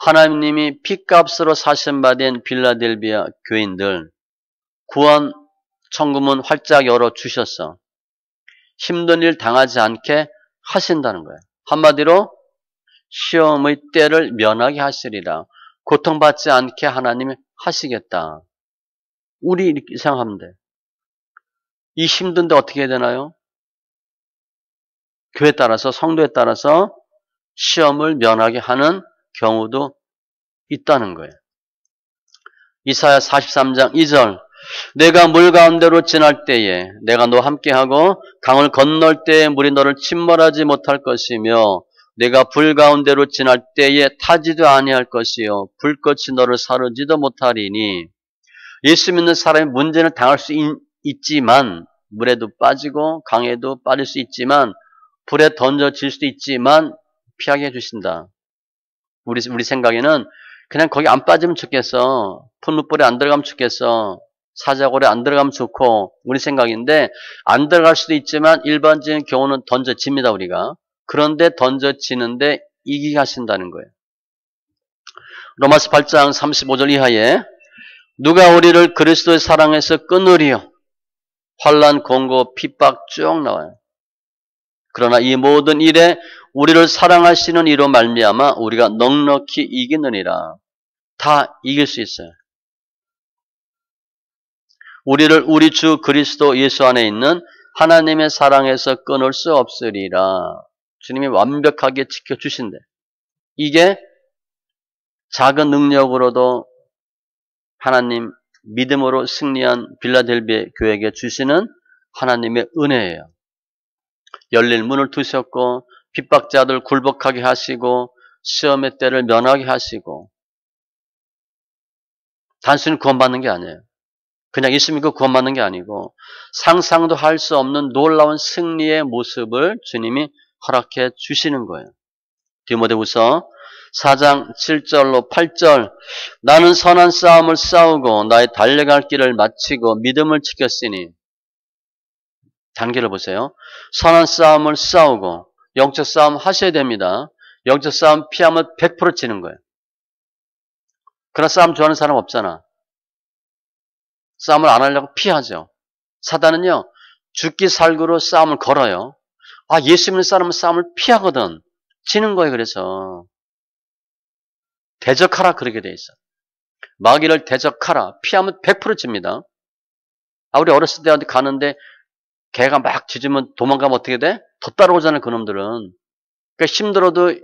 하나님이 피값으로 사신받은 빌라델비아 교인들 구원 천국문 활짝 열어주셨어. 힘든 일 당하지 않게 하신다는 거예요. 한마디로 시험의 때를 면하게 하시리라. 고통받지 않게 하나님이 하시겠다. 우리 이렇게 생각하면 돼. 이 힘든데 어떻게 해야 되나요? 교회에 따라서, 성도에 따라서 시험을 면하게 하는 경우도 있다는 거예요. 이사야 43장 2절. 내가 물 가운데로 지날 때에 내가 너와 함께하고 강을 건널 때에 물이 너를 침몰하지 못할 것이며 내가 불 가운데로 지날 때에 타지도 아니할 것이요 불꽃이 너를 사르지도 못하리니. 예수 믿는 사람이 문제는 당할 수 있지만, 물에도 빠지고 강에도 빠질 수 있지만 불에 던져질 수도 있지만 피하게 해주신다. 우리 생각에는 그냥 거기 안 빠지면 좋겠어. 풋물불에 안 들어가면 좋겠어. 사자골에 안 들어가면 좋고 우리 생각인데 안 들어갈 수도 있지만 일반적인 경우는 던져집니다. 우리가. 그런데 던져지는데 이기게 하신다는 거예요. 로마서 8장 35절 이하에 누가 우리를 그리스도의 사랑에서 끊으리요. 환난, 공고, 핍박 쭉 나와요. 그러나 이 모든 일에 우리를 사랑하시는 이로 말미암아 우리가 넉넉히 이기느니라. 다 이길 수 있어요. 우리를 우리 주 그리스도 예수 안에 있는 하나님의 사랑에서 끊을 수 없으리라. 주님이 완벽하게 지켜주신대. 이게 작은 능력으로도 하나님 믿음으로 승리한 빌라델비아 교회에게 주시는 하나님의 은혜예요. 열릴 문을 두셨고 핍박자들 굴복하게 하시고 시험의 때를 면하게 하시고 단순히 구원받는 게 아니에요. 그냥 예수 믿고 구원받는 게 아니고 상상도 할 수 없는 놀라운 승리의 모습을 주님이 허락해 주시는 거예요. 디모데후서 4장 7절로 8절 나는 선한 싸움을 싸우고 나의 달려갈 길을 마치고 믿음을 지켰으니 단계를 보세요. 선한 싸움을 싸우고 영적 싸움 하셔야 됩니다. 영적 싸움 피하면 100% 지는 거예요. 그런 싸움 좋아하는 사람 없잖아. 싸움을 안 하려고 피하죠. 사단은요. 죽기 살구로 싸움을 걸어요. 아, 예수 믿는 사람은 싸움을 피하거든. 지는 거예요. 그래서 대적하라 그러게 돼 있어. 마귀를 대적하라. 피하면 100% 집니다. 아, 우리 어렸을 때 어디 가는데 개가 막 짖으면 도망가면 어떻게 돼? 더 따라오잖아요. 그놈들은. 그러니까 힘들어도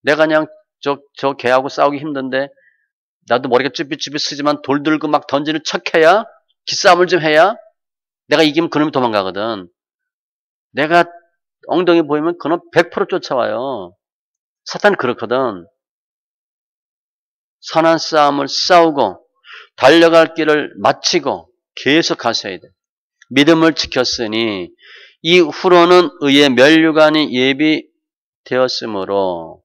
내가 그냥 저 개하고 싸우기 힘든데 나도 머리가 쭈삣쭈삣 쓰지만 돌 들고 막 던지는 척해야 기싸움을 좀 해야 내가 이기면 그놈이 도망가거든. 내가 엉덩이 보이면 그놈 100% 쫓아와요. 사탄은 그렇거든. 선한 싸움을 싸우고 달려갈 길을 마치고 계속 가셔야 돼. 믿음을 지켰으니 이후로는 의의 면류관이 예비되었으므로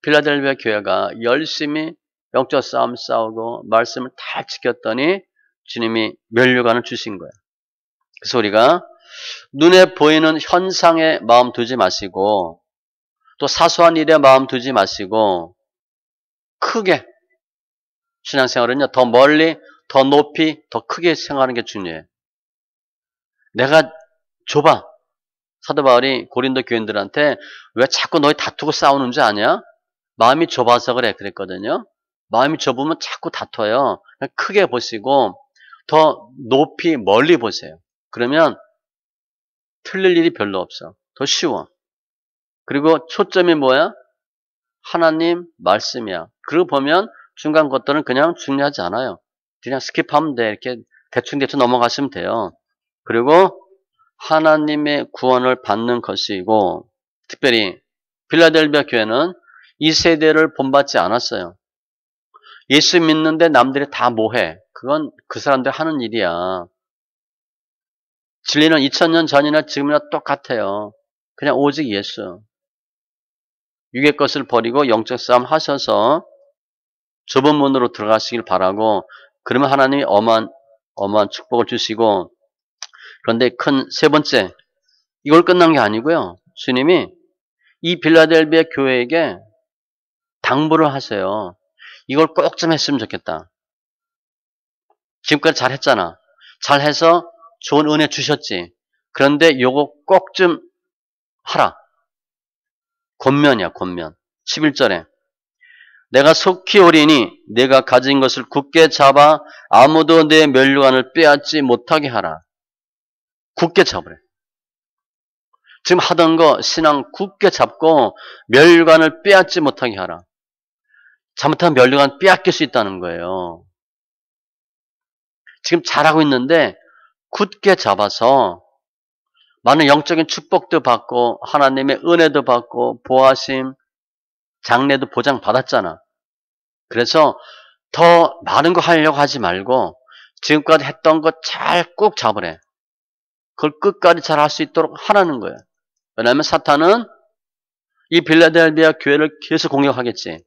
필라델비아 교회가 열심히 영적 싸움 싸우고 말씀을 다 지켰더니 주님이 면류관을 주신 거예요. 그래서 우리가 눈에 보이는 현상에 마음 두지 마시고 또 사소한 일에 마음 두지 마시고 크게 신앙생활은요. 더 멀리, 더 높이, 더 크게 생각하는 게 중요해요. 내가 좁아. 사도 바울이 고린도 교인들한테 왜 자꾸 너희 다투고 싸우는 줄 아냐? 마음이 좁아서 그래 그랬거든요. 마음이 좁으면 자꾸 다퉈요. 크게 보시고 더 높이 멀리 보세요. 그러면 틀릴 일이 별로 없어. 더 쉬워. 그리고 초점이 뭐야? 하나님 말씀이야. 그리고 보면 중간 것들은 그냥 중요하지 않아요. 그냥 스킵하면 돼. 이렇게 대충 넘어가시면 돼요. 그리고 하나님의 구원을 받는 것이고 특별히 필라델비아 교회는 이 세대를 본받지 않았어요. 예수 믿는데 남들이 다 뭐해? 그건 그 사람들 하는 일이야. 진리는 2000년 전이나 지금이나 똑같아요. 그냥 오직 예수. 육의 것을 버리고 영적 싸움 하셔서 좁은 문으로 들어가시길 바라고 그러면 하나님이 어마한 축복을 주시고 그런데 큰 세 번째 이걸 끝난 게 아니고요. 주님이 이 빌라델비아 교회에게 당부를 하세요. 이걸 꼭 좀 했으면 좋겠다. 지금까지 잘했잖아. 잘해서 좋은 은혜 주셨지. 그런데 요거 꼭 좀 하라. 권면이야, 권면. 11절에 내가 속히 오리니 내가 가진 것을 굳게 잡아 아무도 내 면류관을 빼앗지 못하게 하라. 굳게 잡으래. 지금 하던 거 신앙 굳게 잡고 면류관을 빼앗지 못하게 하라. 잘못하면 면류관 빼앗길 수 있다는 거예요. 지금 잘하고 있는데 굳게 잡아서 많은 영적인 축복도 받고 하나님의 은혜도 받고 보호하심, 장래도 보장받았잖아. 그래서 더 많은 거 하려고 하지 말고 지금까지 했던 거 잘 꼭 잡으래. 그걸 끝까지 잘 할 수 있도록 하라는 거예요. 왜냐하면 사탄은 이 빌라델비아 교회를 계속 공격하겠지.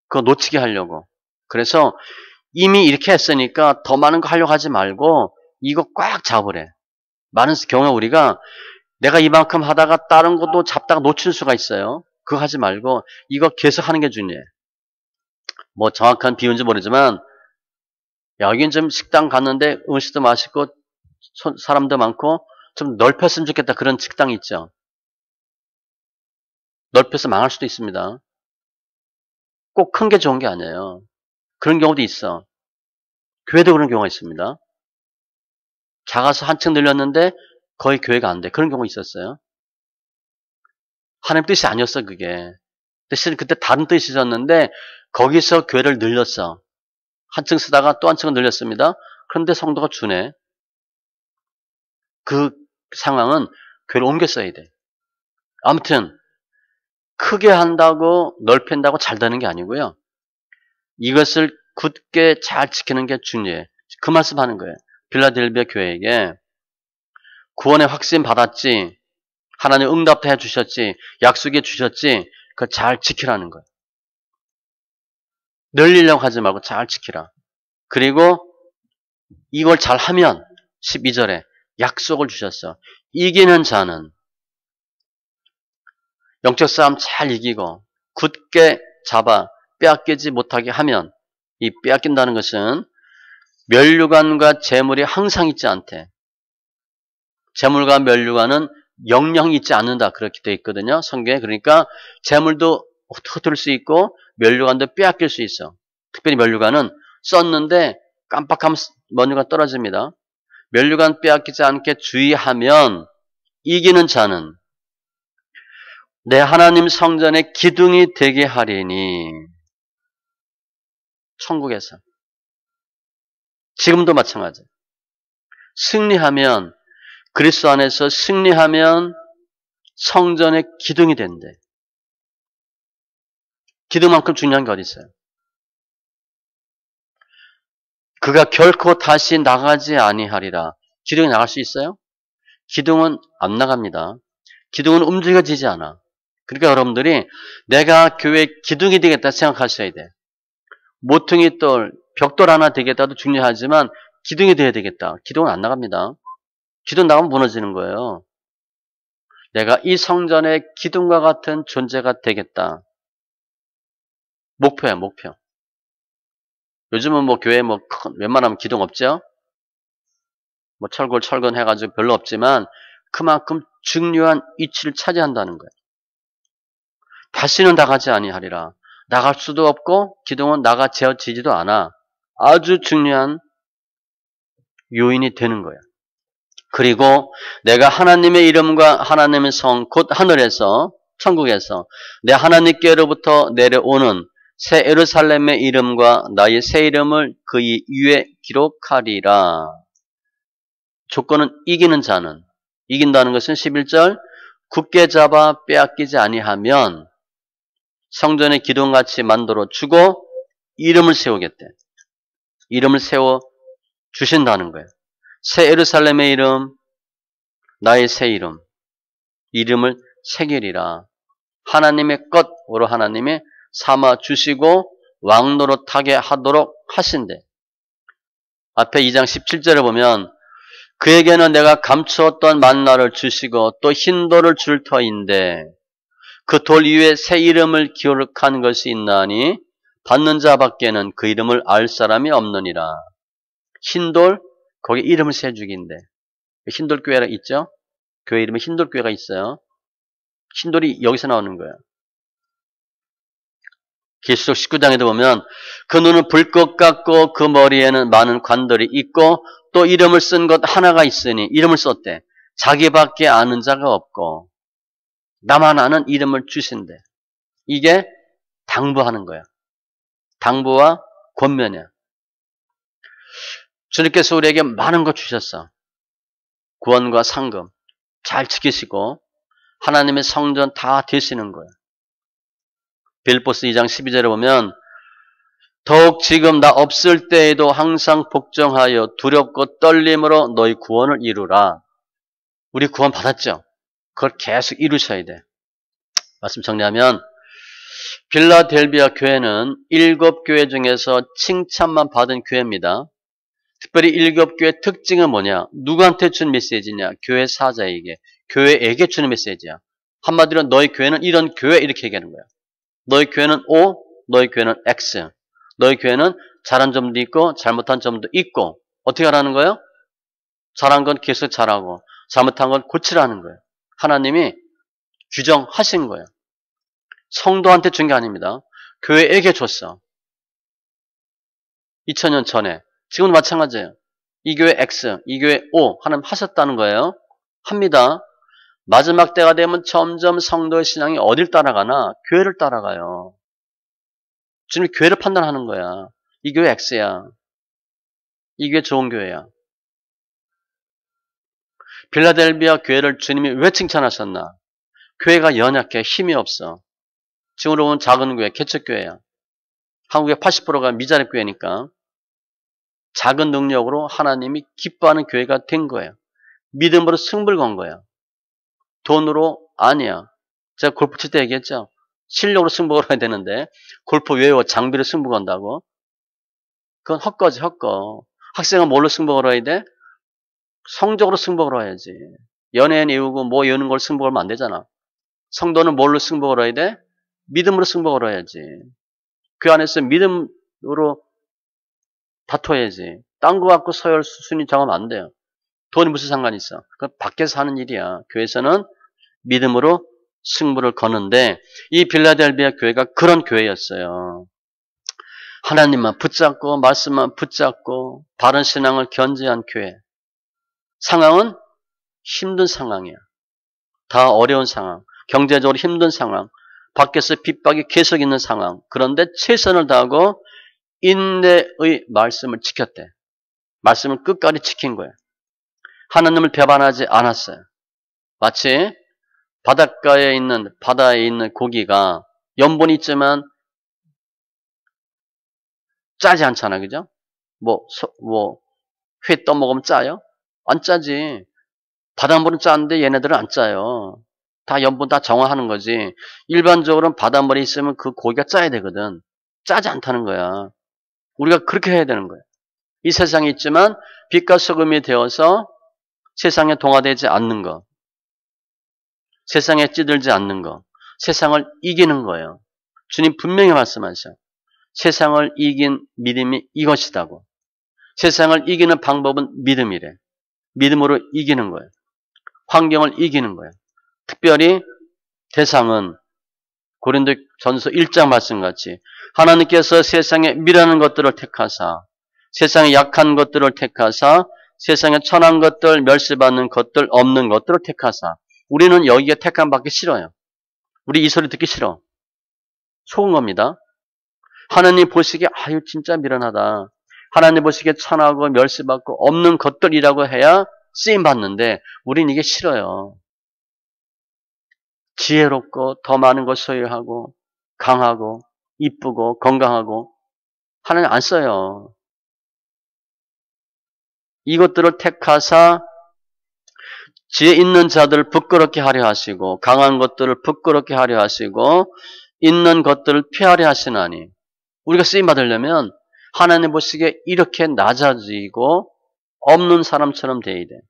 그거 놓치게 하려고. 그래서 이미 이렇게 했으니까 더 많은 거 하려고 하지 말고 이거 꽉 잡으래. 많은 경우에 우리가 내가 이만큼 하다가 다른 것도 잡다가 놓칠 수가 있어요. 그거 하지 말고 이거 계속 하는 게 중요해. 뭐 정확한 비유인지 모르지만 여긴 좀 식당 갔는데 음식도 맛있고 사람도 많고 좀 넓혔으면 좋겠다. 그런 식당 있죠. 넓혀서 망할 수도 있습니다. 꼭 큰 게 좋은 게 아니에요. 그런 경우도 있어. 교회도 그런 경우가 있습니다. 작아서 한층 늘렸는데 거의 교회가 안 돼. 그런 경우 있었어요. 하나님 뜻이 아니었어 그게. 대신 그때 다른 뜻이 있었는데 거기서 교회를 늘렸어. 한층 쓰다가 또 한층을 늘렸습니다. 그런데 성도가 주네. 그 상황은 교회를 옮겨 써야 돼. 아무튼 크게 한다고 넓힌다고 잘 되는 게 아니고요. 이것을 굳게 잘 지키는 게 중요해. 그 말씀하는 거예요. 빌라델비아 교회에게 구원의 확신 받았지. 하나님 응답도 해주셨지. 약속해 주셨지. 그거 잘 지키라는 거예요. 늘리려고 하지 말고 잘 지키라. 그리고 이걸 잘하면 12절에 약속을 주셨어. 이기는 자는 영적 싸움 잘 이기고 굳게 잡아 빼앗기지 못하게 하면 이 빼앗긴다는 것은 면류관과 재물이 항상 있지 않대. 재물과 면류관은 영영이 있지 않는다. 그렇게 되어 있거든요. 성경에. 그러니까 재물도 흩어질 수 있고 면류관도 빼앗길 수 있어. 특별히 면류관은 썼는데 깜빡하면 면류관 떨어집니다. 면류관 빼앗기지 않게 주의하면 이기는 자는 내 하나님 성전의 기둥이 되게 하리니. 천국에서. 지금도 마찬가지. 승리하면 그리스도 안에서 승리하면 성전의 기둥이 된대. 기둥만큼 중요한 게 어디 있어요? 그가 결코 다시 나가지 아니하리라. 기둥이 나갈 수 있어요? 기둥은 안 나갑니다. 기둥은 움직여지지 않아. 그러니까 여러분들이 내가 교회 기둥이 되겠다 생각하셔야 돼. 모퉁이 돌, 벽돌 하나 되겠다도 중요하지만 기둥이 돼야 되겠다. 기둥은 안 나갑니다. 기둥 나가면 무너지는 거예요. 내가 이 성전의 기둥과 같은 존재가 되겠다. 목표야, 목표. 요즘은 뭐 교회 뭐 웬만하면 기둥 없죠? 뭐 철근 해가지고 별로 없지만 그만큼 중요한 위치를 차지한다는 거예요. 다시는 나가지 아니하리라. 나갈 수도 없고 기둥은 나가지지도 않아. 아주 중요한 요인이 되는 거예요. 그리고 내가 하나님의 이름과 하나님의 성, 곧 하늘에서 천국에서 내 하나님께로부터 내려오는 새 예루살렘의 이름과 나의 새 이름을 그의 위에 기록하리라. 조건은 이기는 자는, 이긴다는 것은 11절 굳게 잡아 빼앗기지 아니하면 성전의 기둥같이 만들어 주고 이름을 세우겠대. 이름을 세워 주신다는 거예요. 새 예루살렘의 이름, 나의 새 이름, 이름을 새기리라. 하나님의 것으로 하나님이 삼아 주시고 왕노릇하게 하도록 하신대. 앞에 2장 17절에 보면 그에게는 내가 감추었던 만나를 주시고 또 흰 돌을 줄 터인데 그 돌 위에 새 이름을 기록한 것이 있나니 받는 자밖에는 그 이름을 알 사람이 없느니라. 흰돌, 거기 이름을 세주기인데 흰돌 교회가 있죠? 교회 이름에 흰돌 교회가 있어요. 흰돌이 여기서 나오는 거예요. 계시록 19장에도 보면 그 눈은 불꽃 같고 그 머리에는 많은 관들이 있고 또 이름을 쓴 것 하나가 있으니 이름을 썼대. 자기밖에 아는 자가 없고 나만 아는 이름을 주신대. 이게 당부하는 거야. 당부와 권면이야. 주님께서 우리에게 많은 것 주셨어. 구원과 상금 잘 지키시고 하나님의 성전 다 되시는 거야. 빌립보서 2장 12절에 보면 더욱 지금 나 없을 때에도 항상 복종하여 두렵고 떨림으로 너희 구원을 이루라. 우리 구원 받았죠? 그걸 계속 이루셔야 돼. 말씀 정리하면 빌라델비아 교회는 7교회 중에서 칭찬만 받은 교회입니다. 특별히 7교회의 특징은 뭐냐? 누구한테 준 메시지냐? 교회 사자에게, 교회에게 주는 메시지야. 한마디로 너희 교회는 이런 교회 이렇게 얘기하는 거야. 너희 교회는 O, 너희 교회는 X. 너희 교회는 잘한 점도 있고 잘못한 점도 있고 어떻게 하라는 거예요? 잘한 건 계속 잘하고 잘못한 건 고치라는 거예요. 하나님이 규정하신 거예요. 성도한테 준 게 아닙니다. 교회에게 줬어. 2000년 전에. 지금도 마찬가지예요. 이 교회 X, 이 교회 O 하나님 하셨다는 거예요. 합니다. 마지막 때가 되면 점점 성도의 신앙이 어딜 따라가나? 교회를 따라가요. 주님이 교회를 판단하는 거야. 이 교회 X야. 이 교회 좋은 교회야. 빌라델비아 교회를 주님이 왜 칭찬하셨나? 교회가 연약해 힘이 없어. 지금으로 보면 작은 교회, 개척교회야. 한국의 80%가 미자립 교회니까 작은 능력으로 하나님이 기뻐하는 교회가 된 거예요. 믿음으로 승부를 건 거야. 돈으로 아니야. 제가 골프 칠 때 얘기했죠. 실력으로 승부 걸어야 되는데 골프 외워 장비로 승부 건다고. 그건 헛거지 헛거. 학생은 뭘로 승부 걸어야 돼? 성적으로 승부 걸어야지. 연예인 이우고 뭐 여는 걸 승부 걸면 안 되잖아. 성도는 뭘로 승부 걸어야 돼? 믿음으로 승부 걸어야지. 그 안에서 믿음으로 다퉈야지. 딴 거 갖고 서열 순위 정하면 안 돼요. 돈이 무슨 상관이 있어. 그건 밖에서 하는 일이야. 교회에서는 믿음으로 승부를 거는데 이 빌라델비아 교회가 그런 교회였어요. 하나님만 붙잡고 말씀만 붙잡고 바른 신앙을 견지한 교회. 상황은 힘든 상황이야. 다 어려운 상황. 경제적으로 힘든 상황. 밖에서 핍박이 계속 있는 상황. 그런데 최선을 다하고 인내의 말씀을 지켰대. 말씀을 끝까지 지킨 거예요. 하나님을 배반하지 않았어요. 마치 바닷가에 있는 바다에 있는 고기가 염분이 있지만 짜지 않잖아, 그죠? 회 떠먹으면 짜요? 안 짜지. 바닷물은 짜는데 얘네들은 안 짜요. 다 염분 다 정화하는 거지. 일반적으로는 바닷물이 있으면 그 고기가 짜야 되거든. 짜지 않다는 거야. 우리가 그렇게 해야 되는 거예요. 이 세상에 있지만 빛과 소금이 되어서 세상에 동화되지 않는 것. 세상에 찌들지 않는 것. 세상을 이기는 거예요. 주님 분명히 말씀하셔요. 세상을 이긴 믿음이 이것이다고. 세상을 이기는 방법은 믿음이래. 믿음으로 이기는 거예요. 환경을 이기는 거예요. 특별히 대상은 고린도전서 1장 말씀같이 하나님께서 세상에 미련한 것들을 택하사 세상에 약한 것들을 택하사 세상에 천한 것들 멸시받는 것들 없는 것들을 택하사 우리는 여기에 택함 받기 싫어요. 우리 이 소리 듣기 싫어. 속은 겁니다. 하나님 보시기에 아유 진짜 미련하다. 하나님 보시기에 천하고 멸시받고 없는 것들이라고 해야 쓰임받는데 우린 이게 싫어요. 지혜롭고 더 많은 것 소유하고 강하고 이쁘고 건강하고 하나님 안 써요. 이것들을 택하사 지혜 있는 자들을 부끄럽게 하려 하시고 강한 것들을 부끄럽게 하려 하시고 있는 것들을 피하려 하시나니 우리가 쓰임받으려면 하나님 보시기에 이렇게 낮아지고 없는 사람처럼 돼야 돼.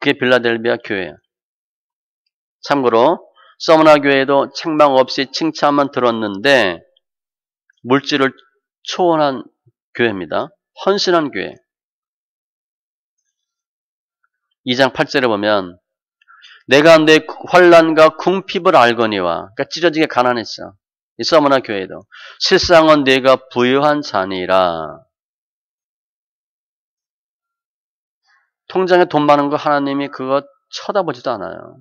그게 빌라델비아 교회야. 참고로 서머나 교회도 책망 없이 칭찬만 들었는데 물질을 초월한 교회입니다. 헌신한 교회. 2장 8절에 보면 내가 내 환난과 궁핍을 알거니와 그러니까 찢어지게 가난했어. 이 서머나 교회도 실상은 내가 부유한 자니라. 통장에 돈 많은 거 하나님이 그거 쳐다보지도 않아요.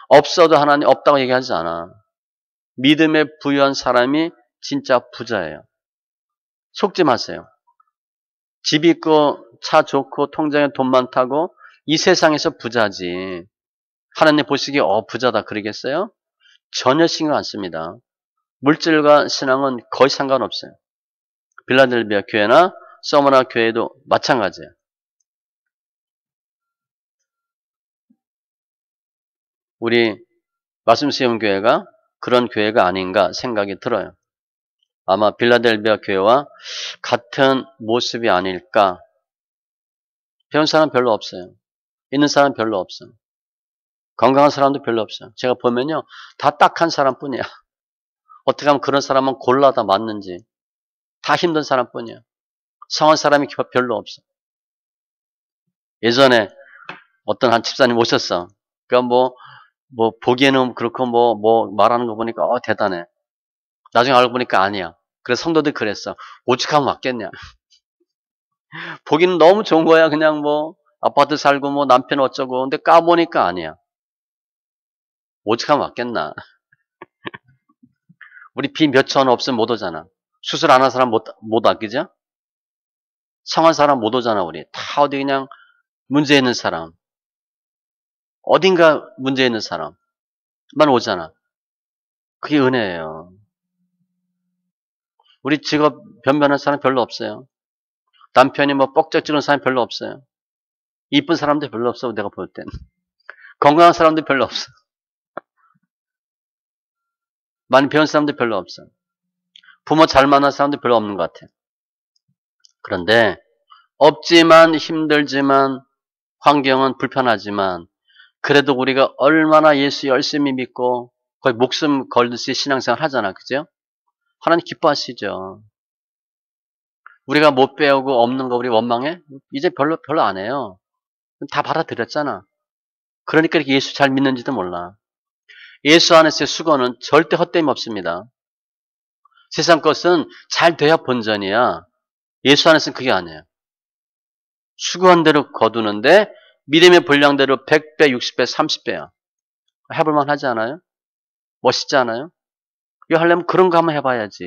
없어도 하나님 없다고 얘기하지 않아. 믿음에 부유한 사람이 진짜 부자예요. 속지 마세요. 집 있고 차 좋고 통장에 돈 많다고 이 세상에서 부자지. 하나님 보시기에 부자다 그러겠어요? 전혀 신경 안 씁니다. 물질과 신앙은 거의 상관없어요. 빌라델비아 교회나 서머나 교회도 마찬가지예요. 우리 말씀수용교회가 그런 교회가 아닌가 생각이 들어요. 아마 빌라델비아 교회와 같은 모습이 아닐까. 배운 사람 별로 없어요. 있는 사람 별로 없어요. 건강한 사람도 별로 없어요. 제가 보면요, 다 딱한 사람뿐이야. 어떻게 하면 그런 사람은 골라다 맞는지. 다 힘든 사람뿐이야. 성한 사람이 별로 없어. 예전에 어떤 한 집사님 오셨어. 그러니까 뭐 보기에는 그렇고 뭐 말하는 거 보니까 대단해. 나중에 알고 보니까 아니야. 그래서 성도들이 그랬어. 오죽하면 맞겠냐. 보기는 너무 좋은 거야. 그냥 뭐 아파트 살고 뭐 남편 어쩌고. 근데 까보니까 아니야. 오죽하면 맞겠나. 우리 비 몇천 원 없으면 못 오잖아. 수술 안 한 사람 못 아끼죠? 성한 사람 못 오잖아. 우리 다 어디 그냥 문제 있는 사람, 어딘가 문제 있는 사람만 오잖아. 그게 은혜예요. 우리 직업 변변한 사람 별로 없어요. 남편이 뭐 뻑적 찍은 사람 별로 없어요. 이쁜 사람도 별로 없어. 내가 볼 땐. 건강한 사람도 별로 없어. 많이 배운 사람도 별로 없어. 부모 잘 만난 사람도 별로 없는 것 같아. 그런데 없지만 힘들지만 환경은 불편하지만 그래도 우리가 얼마나 예수 열심히 믿고 거의 목숨 걸듯이 신앙생활 하잖아. 그죠? 하나님 기뻐하시죠. 우리가 못 배우고 없는 거 우리 원망해? 이제 별로 안 해요. 다 받아들였잖아. 그러니까 이렇게 예수 잘 믿는지도 몰라. 예수 안에서의 수고는 절대 헛됨이 없습니다. 세상 것은 잘 돼야 본전이야. 예수 안에서는 그게 아니에요. 수고한 대로 거두는데 믿음의 분량대로 100배, 60배, 30배야. 해볼만 하지 않아요? 멋있지 않아요? 이거 하려면 그런 거 한번 해봐야지.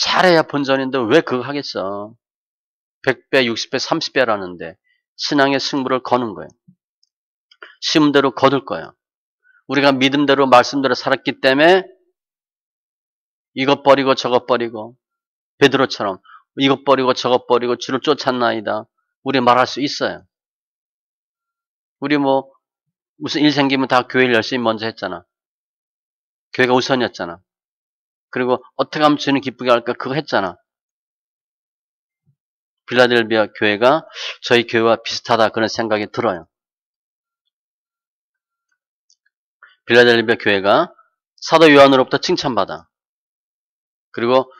잘해야 본전인데 왜 그거 하겠어? 100배, 60배, 30배라는데 신앙의 승부를 거는 거예요. 심대로 거둘 거예요. 우리가 믿음대로 말씀대로 살았기 때문에 이것 버리고 저것 버리고 베드로처럼 이것 버리고 저것 버리고 주를 쫓았나이다. 우리 말할 수 있어요. 우리 뭐 무슨 일 생기면 다 교회를 열심히 먼저 했잖아. 교회가 우선이었잖아. 그리고 어떻게 하면 주님 기쁘게 할까 그거 했잖아. 빌라델비아 교회가 저희 교회와 비슷하다 그런 생각이 들어요. 빌라델비아 교회가 사도 요한으로부터 칭찬받아. 그리고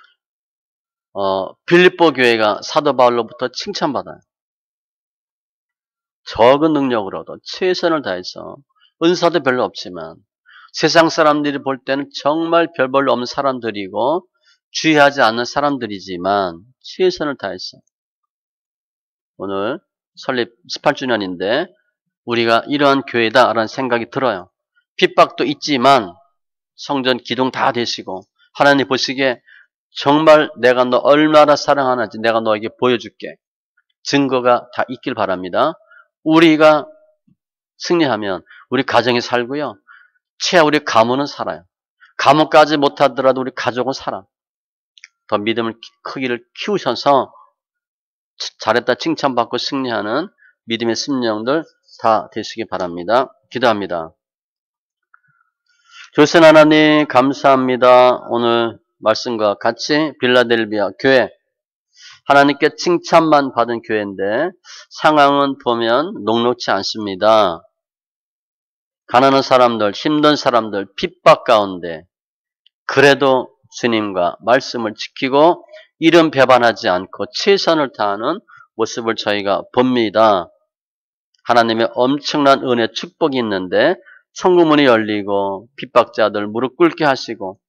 빌립보 교회가 사도 바울로부터 칭찬받아요. 적은 능력으로도 최선을 다해서 은사도 별로 없지만 세상 사람들이 볼 때는 정말 별 볼로 없는 사람들이고 주의하지 않는 사람들이지만 최선을 다했어. 오늘 설립 18주년인데 우리가 이러한 교회다라는 생각이 들어요. 핍박도 있지만 성전 기둥 다 되시고 하나님 보시기에 정말 내가 너 얼마나 사랑하는지 내가 너에게 보여줄게. 증거가 다 있길 바랍니다. 우리가 승리하면 우리 가정이 살고요. 최하 우리 가문은 살아요. 가문까지 못하더라도 우리 가족은 살아. 더 믿음을 크기를 키우셔서 잘했다 칭찬받고 승리하는 믿음의 심령들 다 되시기 바랍니다. 기도합니다. 조선 하나님 감사합니다. 오늘 말씀과 같이 빌라델비아 교회 하나님께 칭찬만 받은 교회인데 상황은 보면 녹록지 않습니다. 가난한 사람들, 힘든 사람들, 핍박 가운데 그래도 주님과 말씀을 지키고 이름 배반하지 않고 최선을 다하는 모습을 저희가 봅니다. 하나님의 엄청난 은혜 축복이 있는데 천국문이 열리고 핍박자들 무릎 꿇게 하시고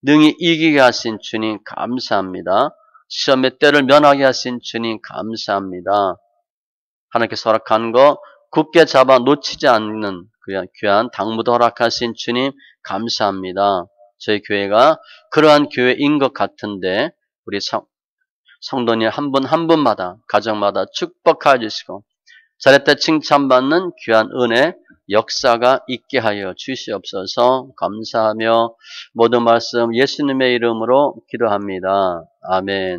능히 이기게 하신 주님 감사합니다. 시험의 때를 면하게 하신 주님 감사합니다. 하나님께서 허락한 거 굳게 잡아 놓치지 않는 귀한 당무도 허락하신 주님 감사합니다. 저희 교회가 그러한 교회인 것 같은데 우리 성도님 한 분 한 분마다 가정마다 축복하여 주시고 잘했다 칭찬받는 귀한 은혜 역사가 있게 하여 주시옵소서. 감사하며 모든 말씀 예수님의 이름으로 기도합니다. 아멘.